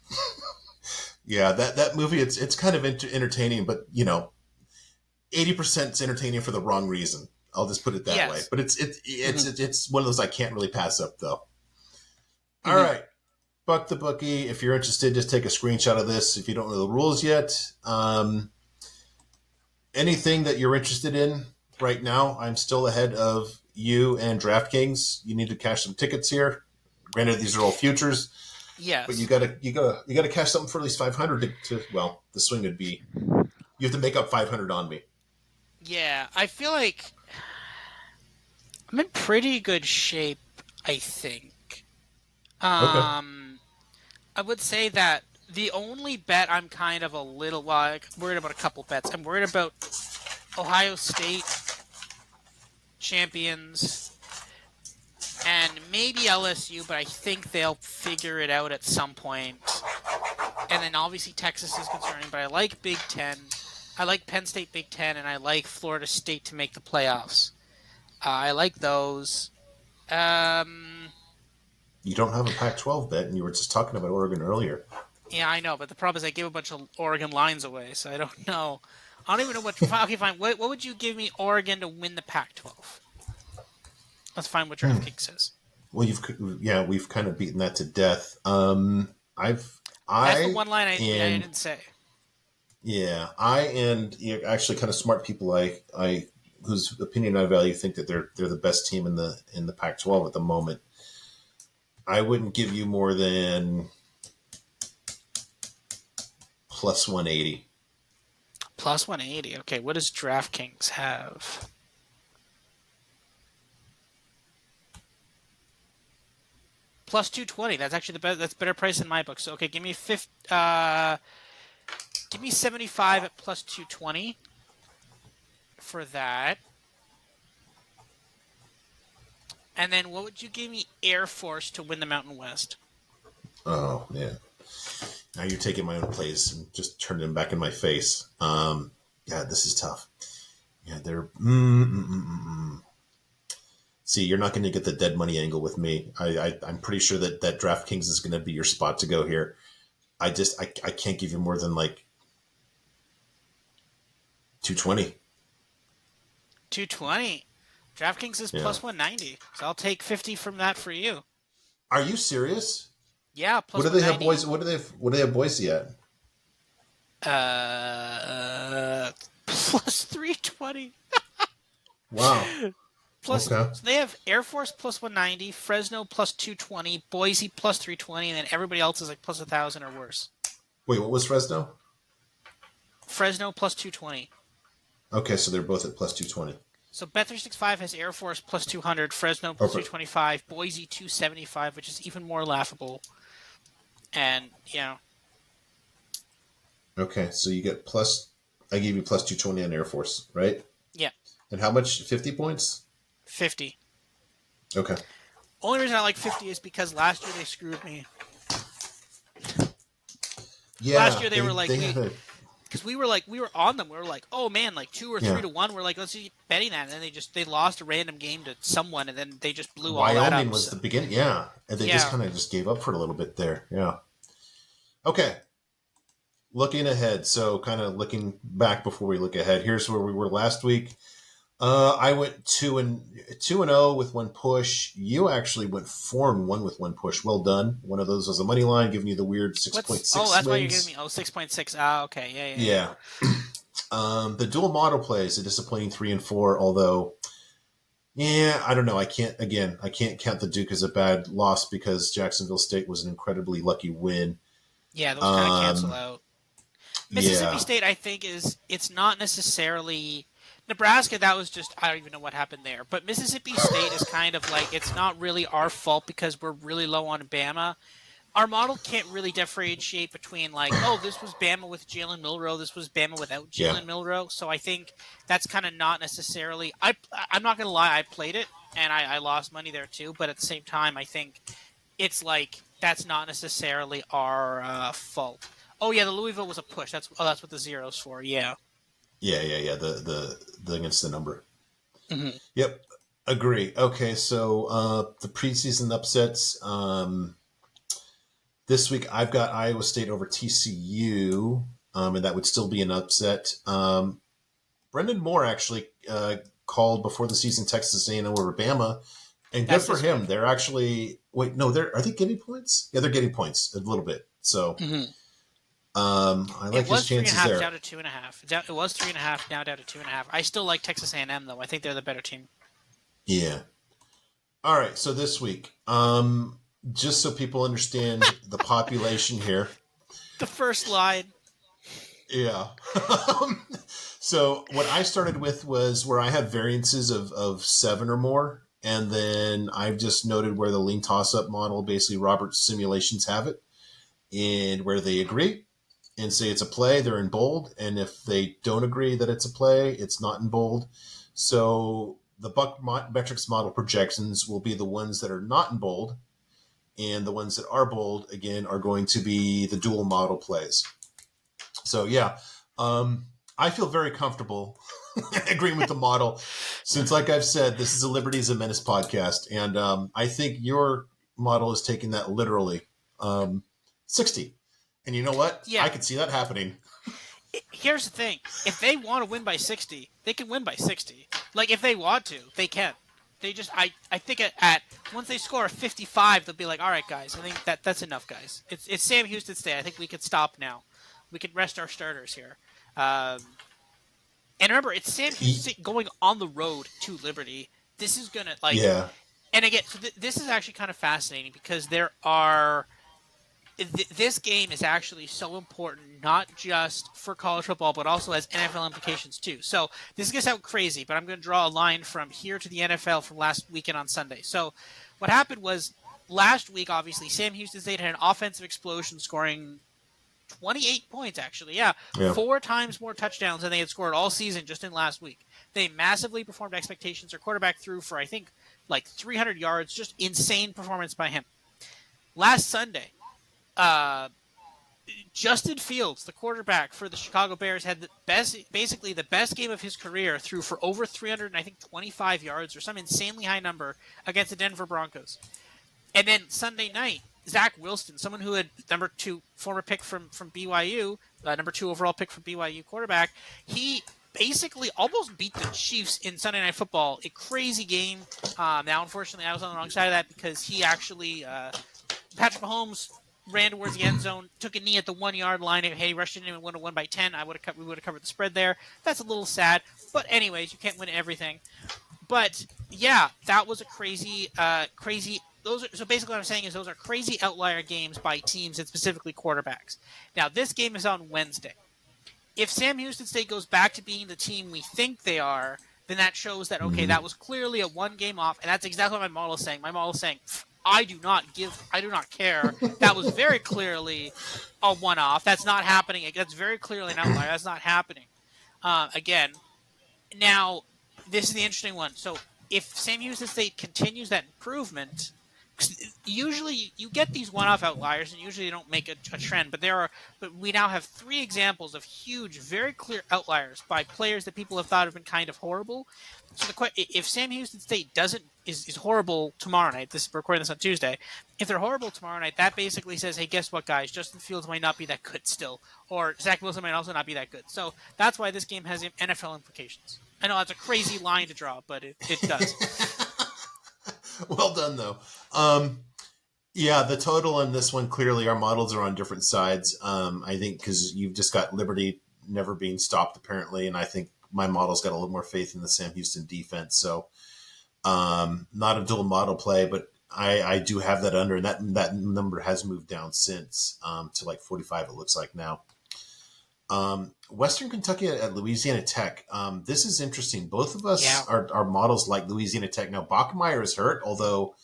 Yeah. That movie, it's kind of entertaining, but 80% is entertaining for the wrong reason. I'll just put it that way. yes, But it's one of those I can't really pass up though. All mm-hmm. right. Buck the Bookie. If you're interested, just take a screenshot of this. If you don't know the rules yet, anything that you're interested in right now, I'm still ahead of you and DraftKings. You need to cash some tickets here. Granted, these are all futures, but you Yes, gotta cash something for at least 500 well, the swing would be you have to make up 500 on me. yeah. I feel like I'm in pretty good shape. I think. Okay. I would say that the only bet I'm kind of a little like worried about a couple bets. I'm worried about Ohio State champions and maybe LSU, but I think they'll figure it out at some point. And then obviously Texas is concerning, but I like Big Ten. I like Penn State Big Ten, and I like Florida State to make the playoffs. I like those. You don't have a Pac-12 bet, and you were just talking about Oregon earlier. Yeah, I know, but the problem is I gave a bunch of Oregon lines away, so I don't know. I don't even know what. Okay, fine. What would you give me Oregon to win the Pac-12? Let's find what DraftKings says. Well, we've kind of beaten that to death. I've That's the I one line I and didn't say. Yeah, I and actually kind of smart people I whose opinion I value think that they're the best team in the Pac-12 at the moment. I wouldn't give you more than plus 180. Plus 180. Okay, what does DraftKings have? Plus 220. That's actually the best. That's better price in my book. So okay, give me 75 at plus 220 for that. And then what would you give me Air Force to win the Mountain West? Oh yeah. Now you're taking my own plays and just turning them back in my face. Yeah, this is tough. Yeah, they're. See, you're not going to get the dead money angle with me. I'm pretty sure that DraftKings is going to be your spot to go here. I can't give you more than like 220. 220. DraftKings is Yeah. plus 190. So I'll take 50 from that for you. Are you serious? Yeah, plus What do they have 190. boys? What do they have Boise at? Plus 320. Wow. Plus, Okay. so they have Air Force plus 190, Fresno plus 220, Boise plus 320, and then everybody else is like plus 1,000 or worse. Wait, what was Fresno? Fresno plus 220. Okay, so they're both at plus 220. So Bet365 has Air Force plus 200, Fresno plus Okay. 225, Boise 275, which is even more laughable. And, Okay, so you get plus. I gave you plus 220 on Air Force, right? yeah, And how much? 50 points. 50. Okay. Only reason I like 50 is because last year they screwed me. Yeah. Last year they were like, had a, because we were on them. We were like, oh man, like 2 or 3 Yeah. to 1. We're like, let's keep betting that. And then they lost a random game to someone, and then they just blew all that up. Wyoming was the beginning. Yeah, and they just kind of just gave up for a little bit there. Yeah. Okay. Looking ahead, so kind of looking back before we look ahead. Here's where we were last week. I went 2-0 with one push. You actually went 4-1 with one push. Well done. One of those was a money line, giving you the weird six point What's six oh that's why you're giving me swings. 6.6. Ah, okay, yeah. Yeah. The dual model play is a disappointing 3-4. Although, yeah, I don't know. I can't count the Duke as a bad loss because Jacksonville State was an incredibly lucky win. Yeah, those kind of cancel Um, out. Mississippi yeah, State, I think, it's not necessarily Nebraska. That was just I don't even know what happened there. But Mississippi State is kind of like it's not really our fault because we're really low on Bama. Our model can't really differentiate between like, oh, this was Bama with Jalen Milroe, this was Bama without yeah, Jalen Milroe. So I think that's kind of not necessarily. I'm not gonna lie, I played it and I lost money there too. But at the same time, I think it's like that's not necessarily our fault. Oh yeah, the Louisville was a push. That's what the zeros for. Yeah. yeah. The against the number. Mm-hmm. Yep, agree. Okay, so the preseason upsets. This week I've got Iowa State over TCU, and that would still be an upset. Brendan Moore actually called before the season Texas A&M over Bama, and good That's for this him. week. They're actually wait, no, are they getting points? Yeah, they're getting points a little bit. So Mm-hmm. I It like his was three and a chances half there. down to 2.5. It was 3.5 now down to 2.5. I still like Texas A&M though. I think they're the better team. Yeah. All right. So this week, just so people understand the population here. The first line. Yeah. So what I started with was where I have variances of seven or more. And then I've just noted where the LeanTossup model, basically Robert's simulations have it, and where they agree and say it's a play, they're in bold. And if they don't agree that it's a play, it's not in bold. So the BuckMetrics model projections will be the ones that are not in bold. And the ones that are bold, again, are going to be the dual model plays. So yeah, I feel very comfortable agreeing with the model, since, like I've said, this is a Liberties and Menace podcast, and I think your model is taking that literally. 60, and you know what? I Yeah. could see that happening. Here's the thing: if they want to win by 60, they can win by 60. Like if they want to, they can. They just I think at once they score a 55, they'll be like, all right, guys, I think that's enough, guys. It's Sam Houston State. I think we can stop now. We can rest our starters here. And remember, it's Sam Houston State going on the road to Liberty. This is gonna like, Yeah, and again, so this is actually kind of fascinating because there are this game is actually so important, not just for college football, but also has NFL implications too. So this is going to sound crazy, but I'm going to draw a line from here to the NFL from last weekend on Sunday. So what happened was last week, obviously, Sam Houston State had an offensive explosion, scoring 28 points, actually. Yeah, yeah, 4 times more touchdowns than they had scored all season just in last week. They massively performed expectations. Their quarterback threw for, I think, like 300 yards, just insane performance by him. Last Sunday, uh, Justin Fields, the quarterback for the Chicago Bears, had basically the best game of his career. Threw for over 300, I think 25 yards or some insanely high number against the Denver Broncos. And then Sunday night, Zach Wilson, someone who had number two former pick from BYU, number two overall pick from BYU quarterback, he basically almost beat the Chiefs in Sunday Night Football. A crazy game. Now, unfortunately, I was on the wrong side of that because he actually Patrick Mahomes ran towards the end zone, took a knee at the 1 yard line. Hey, he rushed in and would have won by 10. We would have covered the spread there. That's a little sad, but anyways, you can't win everything. But yeah, that was a crazy. So basically, what I'm saying is those are crazy outlier games by teams and specifically quarterbacks. Now, this game is on Wednesday. If Sam Houston State goes back to being the team we think they are, then that shows that okay, mm-hmm. that was clearly a 1 game off, and that's exactly what my model is saying. My model is saying I do not care. That was very clearly a one-off. That's not happening. That's very clearly an outlier. That's not happening. Again, now this is the interesting one. So if Sam Houston State continues that improvement, usually you get these one-off outliers, and usually they don't make a trend. But we now have 3 examples of huge, very clear outliers by players that people have thought have been kind of horrible. So if Sam Houston State is horrible tomorrow night, we're recording this on Tuesday. If they're horrible tomorrow night, that basically says, hey, guess what, guys? Justin Fields might not be that good still, or Zach Wilson might also not be that good. So that's why this game has NFL implications. I know that's a crazy line to draw, but it does. Well done, though. Um, yeah, the total on this one, clearly our models are on different sides. I think because you've just got Liberty never being stopped, apparently, and I think my model's got a little more faith in the Sam Houston defense. So not a dual model play, but I do have that under, and that number has moved down since to like 45. It looks like now. Western Kentucky at Louisiana Tech. This is interesting. Both of Yeah. us are models like Louisiana Tech. Now Bachmeyer is hurt, although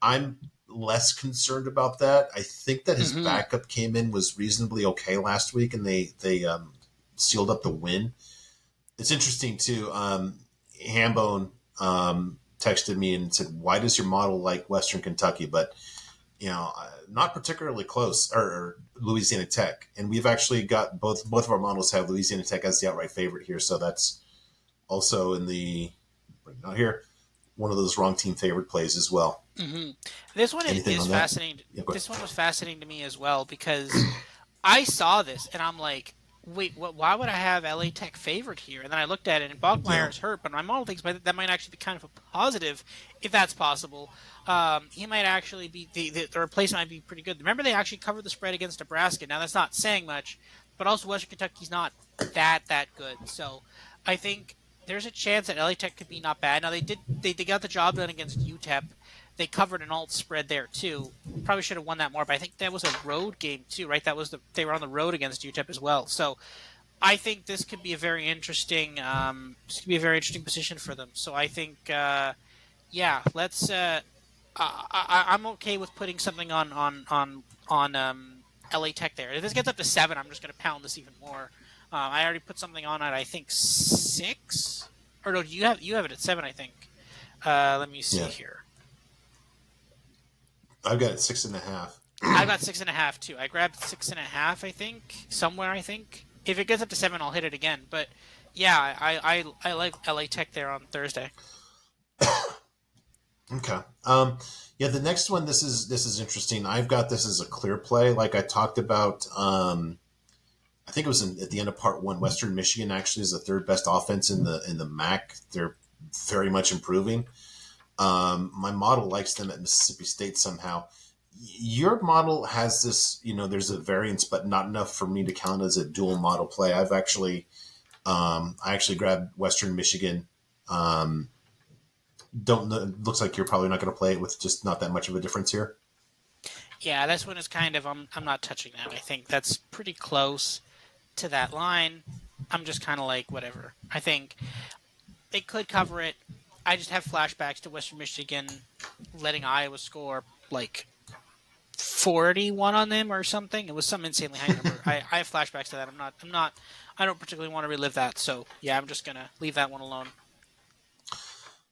I'm less concerned about that. I think that his Hmm. backup came in was reasonably okay last week, and they sealed up the win. It's interesting too. Hambone texted me and said, "Why does your model like Western Kentucky?" But not particularly close, or Louisiana Tech, and we've actually got both of our models have Louisiana Tech as the outright favorite here. So that's also in the out here one of those wrong team favorite plays as well. Hmm. This one Anything is on that? fascinating. Yeah, go ahead. This one was fascinating to me as well because I saw this and I'm like, wait, what? Why would I have LA Tech favored here? And then I looked at it, and Yeah, Bachmeyer is hurt, but my model thinks that might actually be kind of a positive, if that's possible. He might actually be the replacement might be pretty good. Remember, they actually covered the spread against Nebraska. Now that's not saying much, but also Western Kentucky's not that good. So I think there's a chance that LA Tech could be not bad. Now they got the job done against UTEP. They covered an alt spread there too. Probably should have won that more, but I think that was a road game too, right? They were on the road against UTEP as well. So I think this could be a very interesting position for them. So I think yeah, let's I'm okay with putting something on LA Tech there. If this gets up to 7, I'm just going to pound this even more. I already put something on at I think 6, or no, you have it at 7, I think. Let me see yeah. here. I've got it 6.5. I've got 6.5 too. I grabbed 6.5, I think, somewhere. I think if it gets up to 7, I'll hit it again. But yeah, I like LA Tech there on Thursday. Okay. Yeah, the next one. This is interesting. I've got this as a clear play, like I talked about. I think it was at the end of part one. Western Michigan actually is the third best offense in the MAC. They're very much improving. My model likes them at Mississippi State somehow. Your model has this, there's a variance, but not enough for me to count as a dual model play. I actually grabbed Western Michigan. Um, don't know, it looks like you're probably not going to play it with just not that much of a difference here. Yeah, this one is kind of I'm not touching that. I think that's pretty close to that line. I'm just kind of like whatever. I think they could cover it. I just have flashbacks to Western Michigan letting Iowa score like 41 on them or something. It was some insanely high number. I have flashbacks to that. I don't particularly want to relive that. So yeah, I'm just gonna leave that one alone.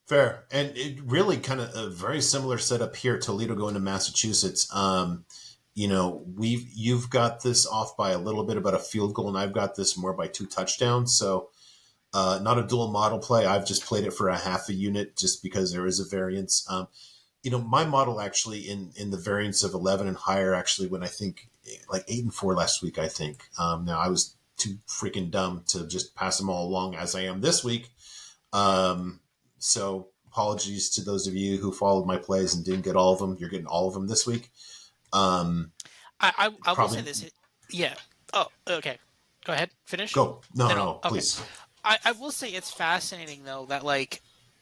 Fair. And it really kind of a very similar setup here. Toledo going to Massachusetts. You've got this off by a little bit, about a field goal, and I've got this more by 2 touchdowns. So not a dual model play. I've just played it for a half a unit just because there is a variance. My model actually in the variance of 11 and higher actually when I think like 8-4 last week. I think now I was too freaking dumb to just pass them all along as I am this week. Um, so apologies to those of you who followed my plays and didn't get all of them. You're getting all of them this week. Um, I will say Probably this. Yeah. Oh, okay. Go ahead. Finish. go. No, Then I'll. no, Okay. please. I will say it's fascinating though that like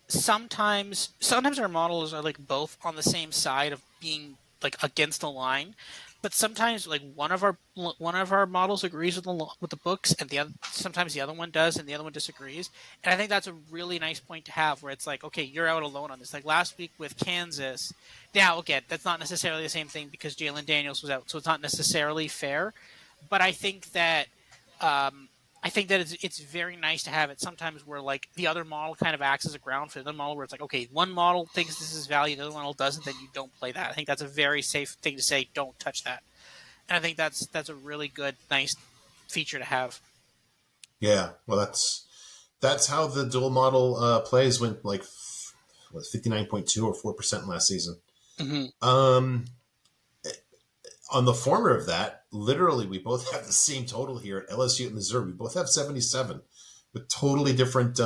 sometimes our models are like both on the same side of being like against the line, but sometimes like one of our models agrees with the books, and the other sometimes the other one does, and the other one disagrees. And I think that's a really nice point to have, where it's like, okay, you're out alone on this. Like last week with Kansas. Now, again, that's not necessarily the same thing because Jalen Daniels was out, so it's not necessarily fair. But um, I think that it's very nice to have it sometimes where like the other model kind of acts as a ground for the other model, where it's like, okay, one model thinks this is value, the other model doesn't, then you don't play that. I think that's a very safe thing to say. Don't touch that, and I think that's a really good, nice feature to have. Yeah. Well, that's how the dual model plays went like 59.2 or 4% last season. Hmm. Um, on the former of that, literally, we both have the same total here at LSU and Missouri. We both have 77. with totally different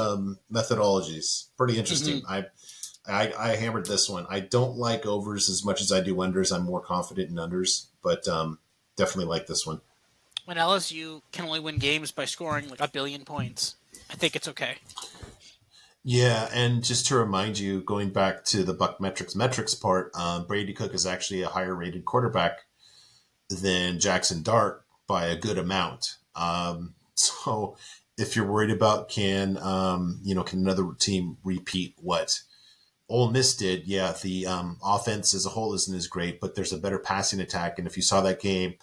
methodologies. Pretty interesting. Hmm. I hammered this one. I don't like overs as much as I do unders. I'm more confident in unders, but definitely like this one. When LSU can only win games by scoring like a billion points, I think it's okay. Yeah, and just to remind you, going back to the BuckMetrics metrics part, Brady Cook is actually a higher rated quarterback than Jackson Dart by a good amount. So if you're worried about can another team repeat what Ole Miss did? Yeah, the offense as a whole isn't as great, but there's a better passing attack. And if you saw that game,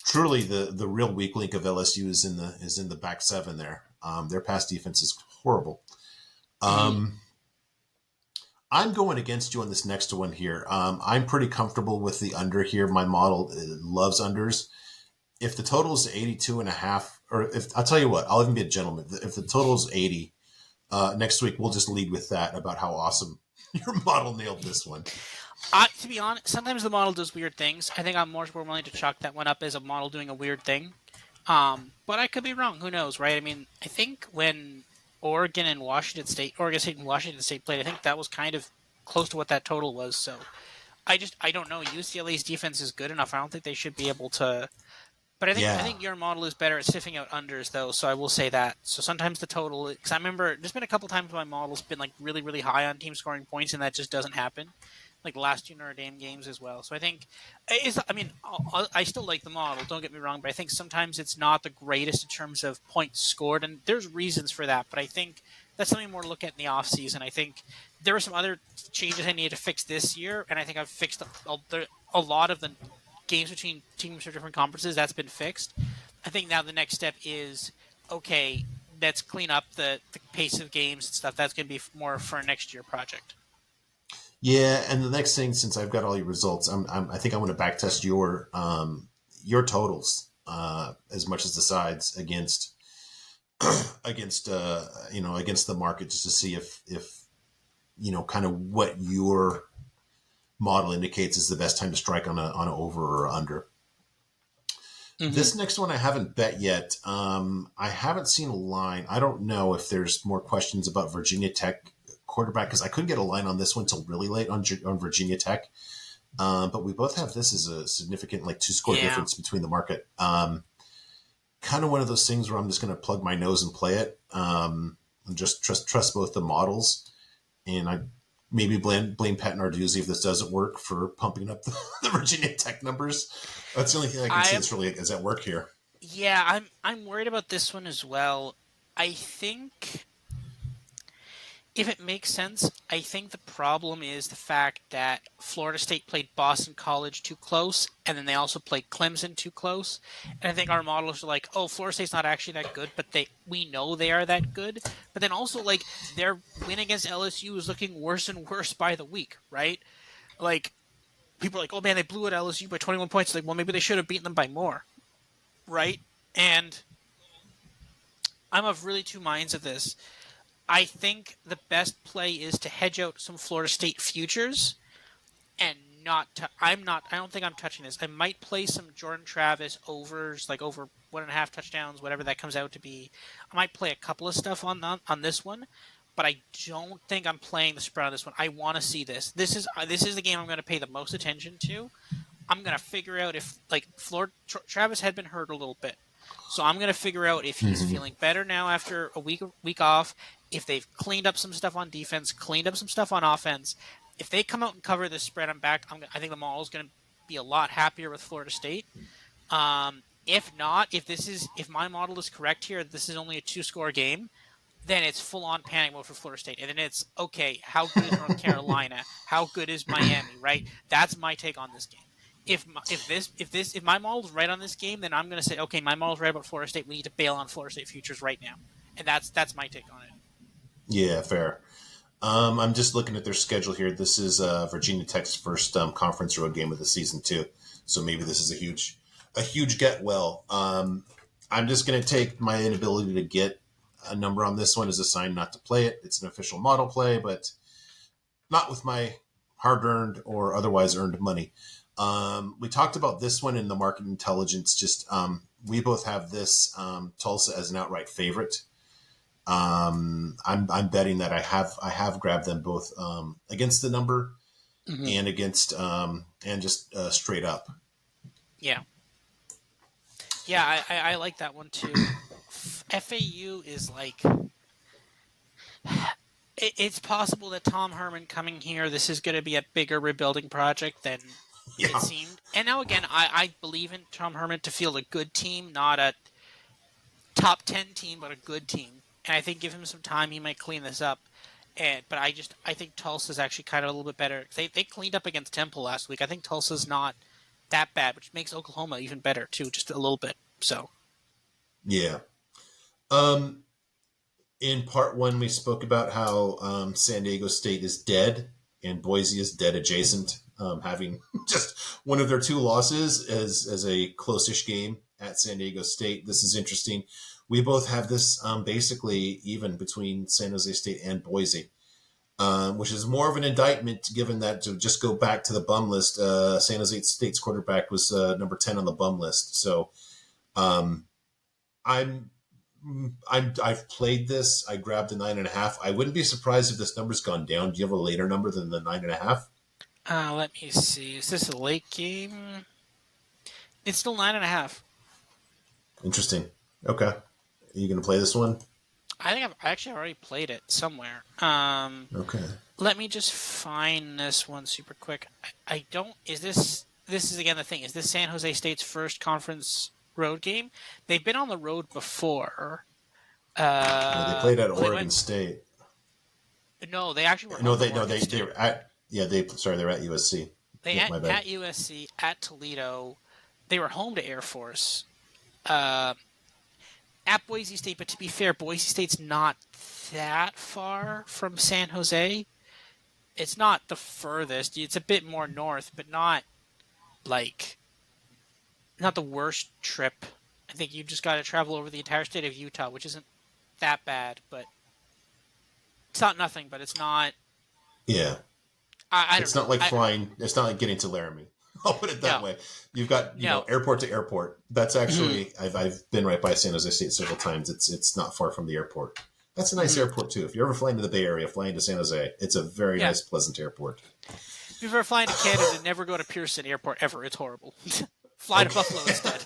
truly the real weak link of LSU is in the back seven there. Their pass defense is horrible. Hmm. Um, I'm going against you on this next one here. I'm pretty comfortable with the under here. My model loves unders. If the total is 82 and a half, or if I'll tell you what, I'll even be a gentleman. If the total is 80, next week we'll just lead with that about how awesome your model nailed this one. To be honest, sometimes the model does weird things. I think I'm more willing to chalk that one up as a model doing a weird thing. But I could be wrong. Who knows, right? I mean, I think when Oregon State and Washington State played, I think that was kind of close to what that total was. So I don't know. UCLA's defense is good enough. I don't think they should be able to. But I Yeah, think your model is better at sniffing out unders though, so I will say that. So sometimes the total, because I remember there's been a couple times my model's been like really really high on team scoring points, and that just doesn't happen. Like the last two Notre Dame games as well. So I think I mean I still like the model. Don't get me wrong, but I think sometimes it's not the greatest in terms of points scored, and there's reasons for that. But I think that's something more to look at in the off season. I think there are some other changes I need to fix this year, and I think I've fixed a lot of the games between teams from different conferences. That's been fixed. I think now the next step is okay. Let's clean up the pace of games and stuff. That's going to be more for a next year project. yeah. And the next thing, since I've got all your results, I think I want to backtest your totals as much as the sides against the market just to see if kind of what your model indicates is the best time to strike on an over or under. Mm-hmm. This next one I haven't bet yet. I haven't seen a line. I don't know if there's more questions about Virginia Tech quarterback because I couldn't get a line on this one till really late on Virginia Tech. But we both have this as a significant like two score Yeah, difference between the market. Kind of one of those things where I'm just going to plug my nose and play it and just trust both the models. And I maybe blame Pat Narduzzi if this doesn't work for pumping up the Virginia Tech numbers. That's the only thing I can I see am. that's really is at work here. Yeah, I'm worried about this one as well. I think if it makes sense, I think the problem is the fact that Florida State played Boston College too close, and then they also played Clemson too close. And I think our models are like, oh, Florida State's not actually that good, but we know they are that good. But then also like their win against LSU is looking worse and worse by the week, right? Like people are like, oh man, they blew at LSU by 21 points. Like, well, maybe they should have beaten them by more, right? And I'm of really two minds of this. I think the best play is to hedge out some Florida State futures and not. I don't think I'm touching this. I might play some Jordan Travis overs, like over 1.5 touchdowns, whatever that comes out to be. I might play a couple of stuff on this one, but I don't think I'm playing the spread on this one. I want to see this. This is the game I'm going to pay the most attention to. I'm gonna figure out if like Travis had been hurt a little bit, so I'm gonna figure out if he's Mm-hmm. feeling better now after a week off. If they've cleaned up some stuff on defense, cleaned up some stuff on offense. If they come out and cover this spread, I'm back. I think the model is gonna be a lot happier with Florida State. If not, if my model is correct here, this is only a 2-score game. Then it's full on panic mode for Florida State, and then it's okay. How good is North Carolina? How good is Miami? Right? That's my take on this game. If my model's right on this game, then I'm going to say okay, my model's right about Florida State. We need to bail on Florida State futures right now, and that's my take on it. Yeah, fair. I'm just looking at their schedule here. This is Virginia Tech's first conference road game of the season too, so maybe this is a huge get well. I'm just going to take my inability to get a number on this one as a sign not to play it. It's an official model play, but not with my hard-earned or otherwise earned money. We talked about this one in the market intelligence. Just we both have this Tulsa as an outright favorite. I'm betting that I have grabbed them both against the number Mm-hmm. and against and just straight up. Yeah, yeah, I like that one too. FAU is like it's possible that Tom Herman coming here, this is going to be a bigger rebuilding project than it Yeah, seemed. And now again, I believe in Tom Herman to field a good team, not a top 10 team, but a good team. And I think give him some time, he might clean this up. But I think Tulsa's actually kind of a little bit better. They cleaned up against Temple last week. I think Tulsa's not that bad, which makes Oklahoma even better too, just a little bit. So yeah. Um, in part one, we spoke about how San Diego State is dead and Boise is dead adjacent, having just one of their two losses as a close-ish game at San Diego State. This is interesting. We both have this basically even between San Jose State and Boise, which is more of an indictment given that to just go back to the bum list, San Jose State's quarterback was number 10 on the bum list. So um, I'm I've played this. I grabbed the 9.5. I wouldn't be surprised if this number's gone down. Do you have a later number than the 9.5? let me see. Is this a late game? It's still 9.5. Interesting. Okay. Are you going to play this one? I think I've actually already played it somewhere. Okay. Let me just find this one super quick. I don't. Is this? This is again the thing. Is this San Jose State's first conference road game? They've been on the road before. Yeah, they played at Well, they Oregon went. State. No, they actually were No, home to they no Oregon they State. were at they're at USC. They Yep, my bad. at USC at Toledo. They were home to Air Force. Uh, at Boise State, but to be fair, Boise State's not that far from San Jose. It's not the furthest. It's a bit more north, but not like not the worst trip. I think you just got to travel over the entire state of Utah, which isn't that bad, but it's not nothing. But it's not. Yeah. I don't It's know. not like I flying. It's not like getting to Laramie. I'll put it that no way. You've got no. airport to airport. That's Mm-hmm, actually I've been right by San Jose State several times. It's not far from the airport. That's a nice mm-hmm. airport too. If you're ever flying to the Bay Area, flying to San Jose, it's a very Yeah. nice, pleasant airport. If you're ever flying to Canada, never go to Pearson Airport ever. It's horrible. Fly to Buffalo Okay. instead.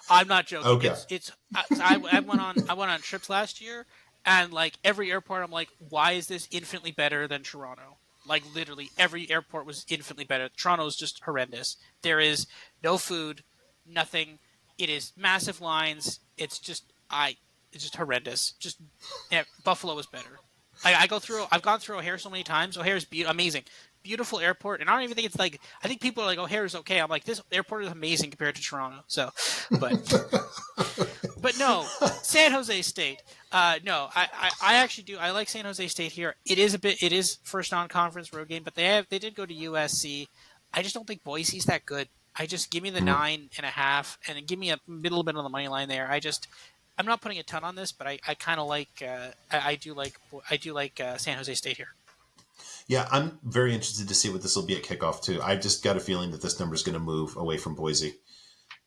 I'm not joking. Okay. It's. I went on trips last year, and like every airport, I'm like, why is this infinitely better than Toronto? Like literally every airport was infinitely better. Toronto is just horrendous. There is no food, nothing. It is massive lines. It's just horrendous. Just yeah, Buffalo is better. I go through. I've gone through O'Hare so many times. O'Hare is amazing, beautiful airport, and I don't even think it's like. I think people are like O'Hare is okay. I'm like this airport is amazing compared to Toronto. So, but but no, San Jose State. No, I actually do. I like San Jose State here. It is a bit. It is first non-conference road game, but they did go to USC. I just don't think Boise's that good. I just give me the Mm. 9.5 and give me a little bit on the money line there. I'm not putting a ton on this, but I kind of like I do like San Jose State here. Yeah, I'm very interested to see what this will be at kickoff too. I've just got a feeling that this number is going to move away from Boise.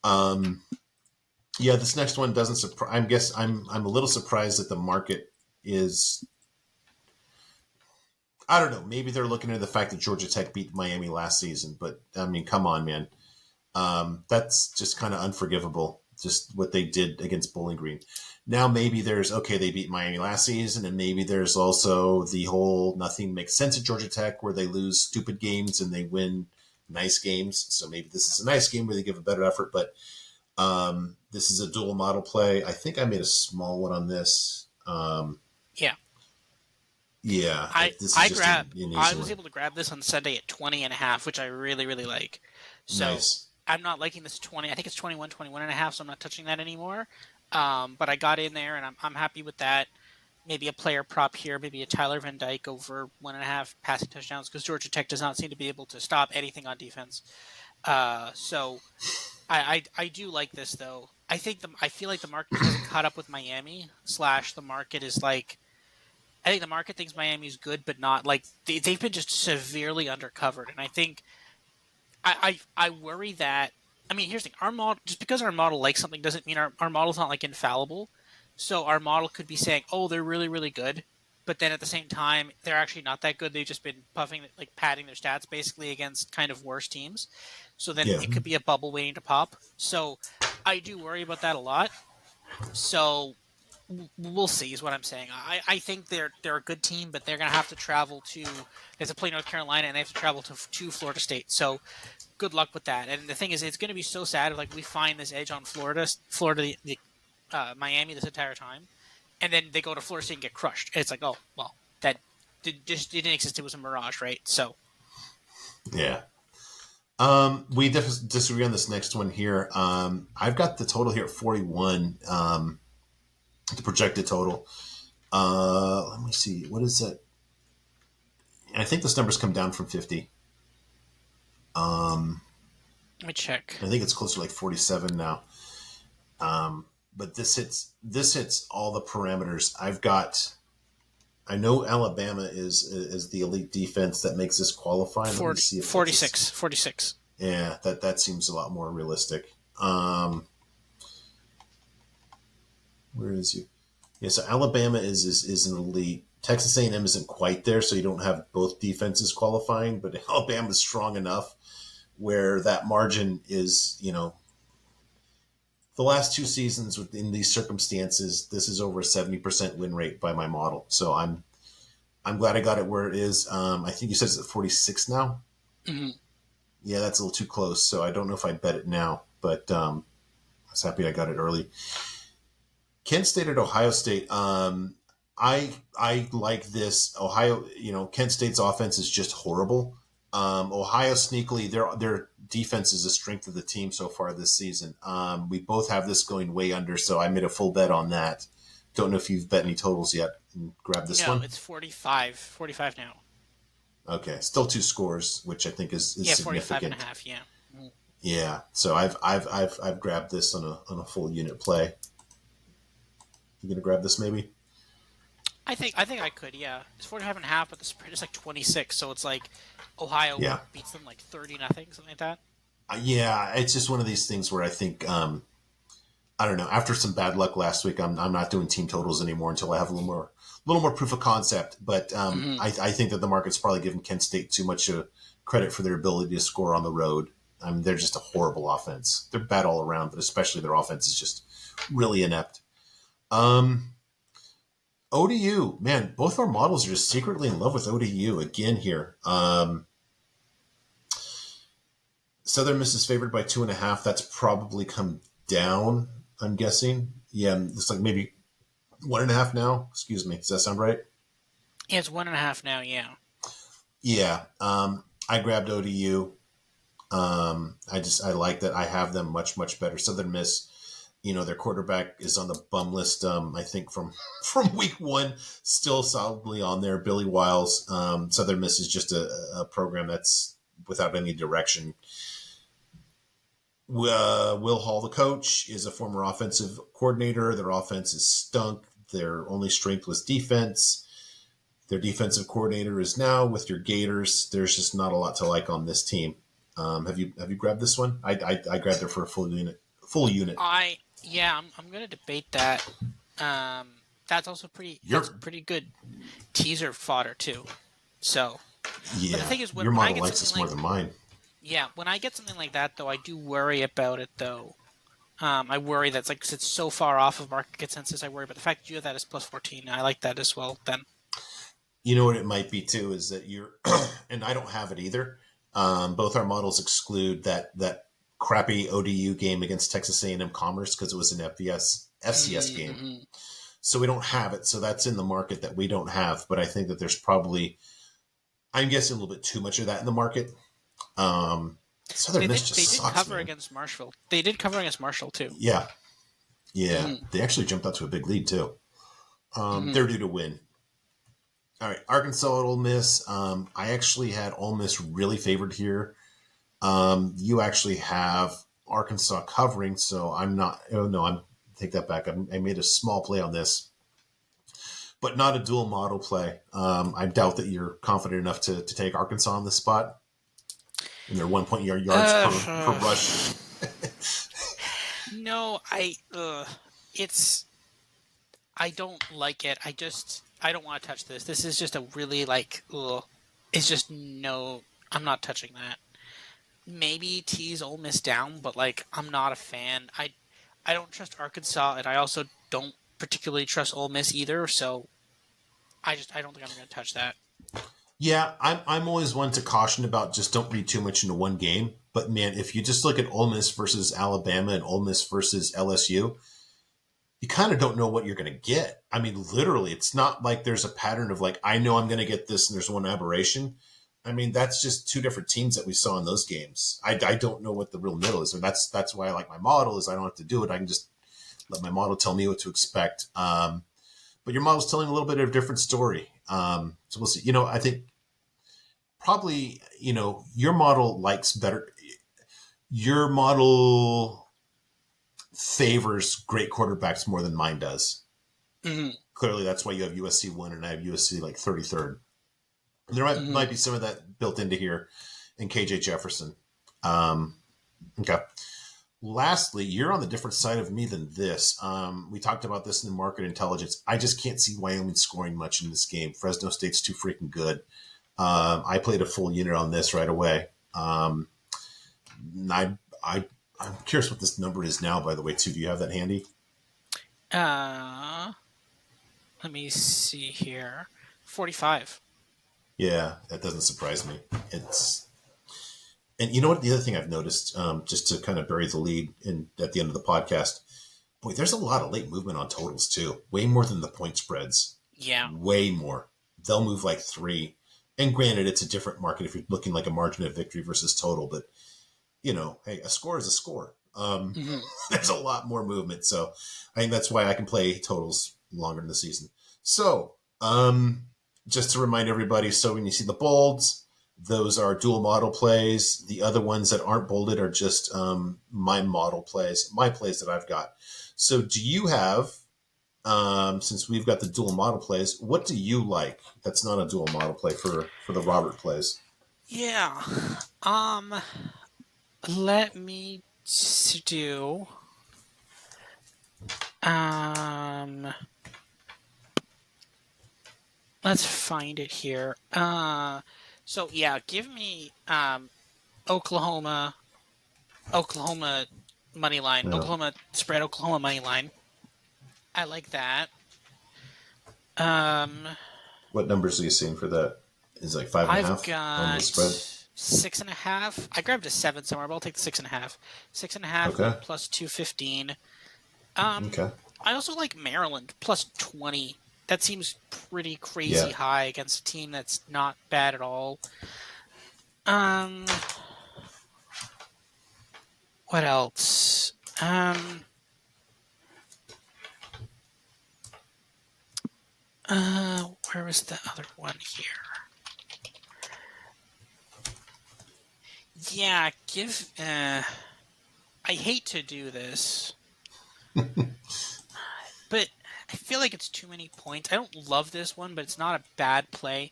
Um, yeah, this next one doesn't surprise. I guess I'm a little surprised that the market is. I don't know. Maybe they're looking at the fact that Georgia Tech beat Miami last season, but I mean, come on, man. That's just kind of unforgivable. Just what they did against Bowling Green. Now maybe there's okay, they beat Miami last season, and maybe there's also the whole nothing makes sense at Georgia Tech where they lose stupid games and they win nice games. So maybe this is a nice game where they give a better effort, but this is a dual model play. I think I made a small one on this. Yeah, Yeah, I this is I just grab an I easy was one. able to grab this on Sunday at 20.5, which I really really like. So Nice. I'm not liking this 20. I think it's 21.5, so I'm not touching that anymore. But I got in there and I'm happy with that. Maybe a player prop here, maybe a Tyler Van Dyke over 1.5 passing touchdowns because Georgia Tech does not seem to be able to stop anything on defense. So I do like this though. I feel like the market just hasn't caught up with Miami. Slash the market is like I think the market thinks Miami's good, but not like they've been just severely undercovered. And I think I worry that. I mean, here's the thing: our model just because our model likes something doesn't mean our model's not like infallible. So our model could be saying, oh, they're really, really good. But then at the same time, they're actually not that good. They've just been puffing, like padding their stats basically against kind of worse teams. So then Yeah. it could be a bubble waiting to pop. So I do worry about that a lot. So we'll see, is what I'm saying. I think they're a good team, but they're going to have to travel to. They have to play North Carolina, and they have to travel to Florida State. So good luck with that. And the thing is, it's going to be so sad if like we find this edge on Florida, Miami this entire time, and then they go to Florida State and get crushed. And it's like, oh well, that just didn't exist. It was a mirage, right? So Yeah. We disagree on this next one here. I've got the total here at 41, the projected total. Let me see. What is that? I think this number's come down from 50. let me check. I think it's closer to like 47 now. But this hits all the parameters. I know Alabama is the elite defense that makes this qualify. Let me 40, see if 46, 46. yeah, that seems a lot more realistic. Where is you? Yeah, so Alabama is an elite. Texas A&M isn't quite there, so you don't have both defenses qualifying. But Alabama's strong enough where that margin is, the last two seasons in these circumstances, this is over a 70% win rate by my model. So I'm glad I got it where it is. I think you said it's at 46 now. Mm-hmm. Yeah, that's a little too close. So I don't know if I bet it now, but I was happy I got it early. Kent State at Ohio State. I like this. Ohio, Kent State's offense is just horrible. Ohio sneakily, their defense is the strength of the team so far this season. We both have this going way under, so I made a full bet on that. Don't know if you've bet any totals yet. Grab this No, one. it's 45 now. Okay, still two scores, which I think is Yeah, 45 significant. and a half. Yeah. Mm-hmm. Yeah, so I've grabbed this on a full unit play. You gonna grab this maybe? I think I could, yeah. It's 45 and a half, but the spread is like 26, so it's like Ohio Yeah, beats them like 30-0, something like that. yeah. It's just one of these things where I think I don't know. After some bad luck last week, I'm not doing team totals anymore until I have a little more proof of concept. But Mm-hmm. I think that the market's probably giving Kent State too much credit for their ability to score on the road. I mean, they're just a horrible offense. They're bad all around, but especially their offense is just really inept. Um, ODU, man, both our models are just secretly in love with ODU again here. Southern Miss is favored by 2.5. That's probably come down, I'm guessing. Yeah, looks like maybe 1.5 now. Excuse me. Does that sound right? Yeah, it's 1.5 now, yeah. Yeah. I grabbed ODU. I like that. I have them much better. Southern Miss, their quarterback is on the bum list. I think from week one, still solidly on there. Billy Wiles. Southern Miss is just a program that's without any direction. Will Hall, the coach, is a former offensive coordinator. Their offense is stunk. Their only strength was defense. Their defensive coordinator is now with your Gators. There's just not a lot to like on this team. Have you grabbed this one? I grabbed it for a full unit. Full unit. I'm gonna debate that. That's also Your that's pretty good teaser fodder too. So, but the Yeah, thing is, when, your when I model get likes something this more like than mine. yeah, when I get something like that though, I do worry about it though. I worry that's like 'cause it's so far off of market consensus. I worry about the fact that you have that as plus 14. I like that as well. Then, You know what it might be too is that you're, and I don't have it either. Both our models exclude that crappy ODU game against Texas A&M Commerce because it was an FCS game. mm-hmm. So we don't have it. So that's in the market that we don't have. But I think that there's probably, I'm guessing, a little bit too much of that in the market. Southern they Miss did just they did sucks, cover man. against Marshall. They did cover against Marshall too. Yeah, yeah. Mm-hmm. They actually jumped out to a big lead too. Mm-hmm. They're due to win. All right, Arkansas at Ole Miss. I actually had Ole Miss really favored here. You actually have Arkansas covering, so I'm not. Oh no, I'm take that back. I made a small play on this, but not a dual model play. I doubt that you're confident enough to take Arkansas on this spot in their 1 point yards per Uh, rush. no, it's I don't like it. I don't want to touch this. This is just a really like ugh. It's just no. I'm not touching that. Maybe tease Ole Miss down, but like I'm not a fan. I don't trust Arkansas, and I also don't particularly trust Ole Miss either. So I don't think I'm going to touch that. Yeah, I'm always one to caution about just don't read too much into one game. But man, if you just look at Ole Miss versus Alabama and Ole Miss versus LSU, you kind of don't know what you're going to get. I mean, literally, it's not like there's a pattern of like, I know I'm going to get this and there's one aberration. I mean, that's just two different teams that we saw in those games. I don't know what the real middle is. And that's why I like my model is I don't have to do it. I can just let my model tell me what to expect. But your model's telling a little bit of a different story. So we'll see. I think probably, your model likes better. Your model favors great quarterbacks more than mine does. Mm-hmm. Clearly, that's why you have USC one and I have USC like 33rd. And there might Mm-hmm. be some of that built into here in KJ Jefferson. Um, okay. Lastly, you're on the different side of me than this. We talked about this in the market intelligence. I just can't see Wyoming scoring much in this game. Fresno State's too freaking good. I played a full unit on this right away. I, I'm curious what this number is now, by the way, too. Do you have that handy? Uh, Let me see here. 45. Yeah, that doesn't surprise me. And you know what? The other thing I've noticed, just to kind of bury the lead in at the end of the podcast, boy, there's a lot of late movement on totals too. Way more than the point spreads. Yeah. Way more. They'll move like three. And granted, it's a different market if you're looking like a margin of victory versus total, but hey, a score is a score. Mm-hmm. There's a lot more movement, so I think that's why I can play totals longer in the season. So, just to remind everybody, so when you see the bolds, those are dual model plays. The other ones that aren't bolded are just my model plays, my plays that I've got. So, do you have, since we've got the dual model plays, what do you like that's not a dual model play for the Robert plays? Yeah. Um, Let me do. Um, let's find it here. So yeah, give me Oklahoma, Oklahoma money line, Yeah. Oklahoma spread, Oklahoma money line. I like that. Um, What numbers are you seeing for that? Is it like five and a I've half on the got spread? 6.5. I grabbed a 7 somewhere, but I'll take the 6.5. 6.5 Okay. with plus 215. Um, Okay. I also like Maryland plus 20. That seems pretty Yeah. crazy high against a team that's not bad at all. Um, what else? Where was the other one here? Yeah, give. I hate to do this, but I feel like it's too many points. I don't love this one, but it's not a bad play.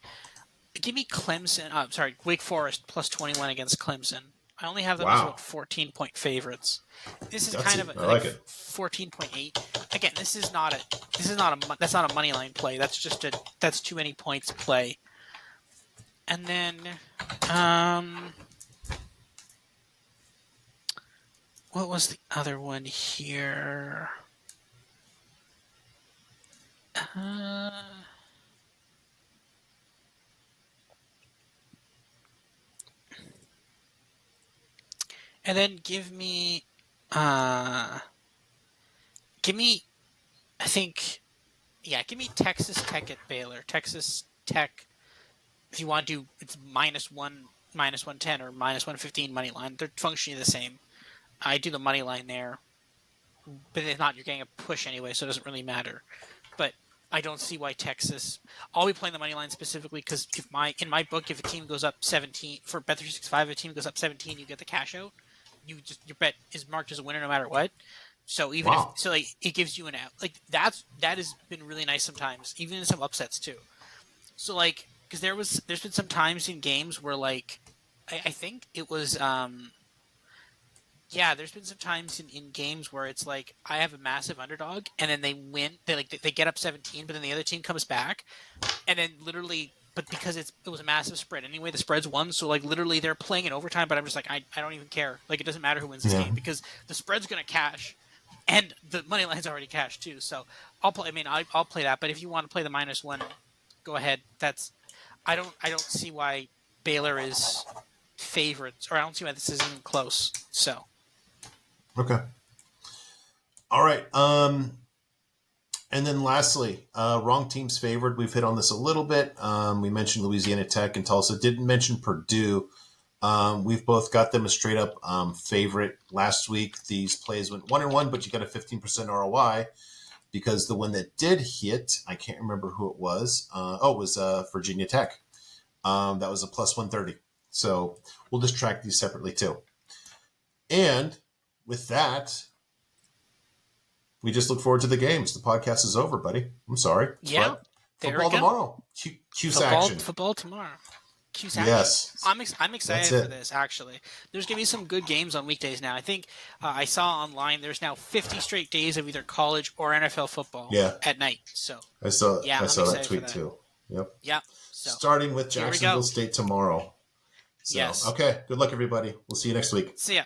Give me Clemson. Sorry, Wake Forest plus 21 against Clemson. I only have them as Wow. about 14-point favorites. This is That's kind it. of I like like it. 14.8. Again, that's not a money line play. That's too many points to play. And then um what was the other one here? Uh, and then uh give me I think yeah, give me Texas Tech at Baylor. Texas Tech, if you want to do, it's -1, -110 or -115 money line. They're functionally the same. I do the money line there, but if not, you're getting a push anyway, so it doesn't really matter. But I don't see why Texas. I'll be playing the money line specifically because in my book, if a team goes up 17 for Bet365, if a team goes up 17, you get the cash out. Your bet is marked as a winner no matter what. So even if Wow. so, like it gives you an out. Like that has been really nice sometimes, even in some upsets too. So like because there's been some times in games where like I think it was Yeah, there's been some times in games where it's like I have a massive underdog and then they win. They get up 17, but then the other team comes back and then literally, but because it was a massive spread anyway, the spread's won. So like literally they're playing in overtime, but I'm just like I don't even care. Like it doesn't matter who wins this Yeah. game because the spread's gonna cash, and the money line's already cashed too. So I'll play. I mean I'll play that. But if you want to play the -1, go ahead. That's I don't see why Baylor is favorites, or I don't see why this is even close. So Okay. All right. And then lastly, wrong teams favored. We've hit on this a little bit. We mentioned Louisiana Tech and Tulsa. Didn't mention Purdue. We've both got them a straight up favorite. Last week, these plays went 1-1, but you got a 15% ROI because the one that did hit, I can't remember who it was. It was Virginia Tech. That was a plus 130. So we'll just track these separately too. And with that, we just look forward to the games. The podcast is over, buddy. I'm sorry, yeah, but there we football go. tomorrow. Cuse action. Football tomorrow. Q's action. Yes, I'm that's excited for it. this. Actually, there's gonna be some good games on weekdays now. I think I saw online there's now 50 straight days of either college or NFL football Yeah, at night. So I saw yeah, I I'm saw that excited for tweet that. too. Yep. Yeah. So Starting with here we Jacksonville go. State tomorrow. So Yes. okay, good luck everybody. We'll see you next week. See ya.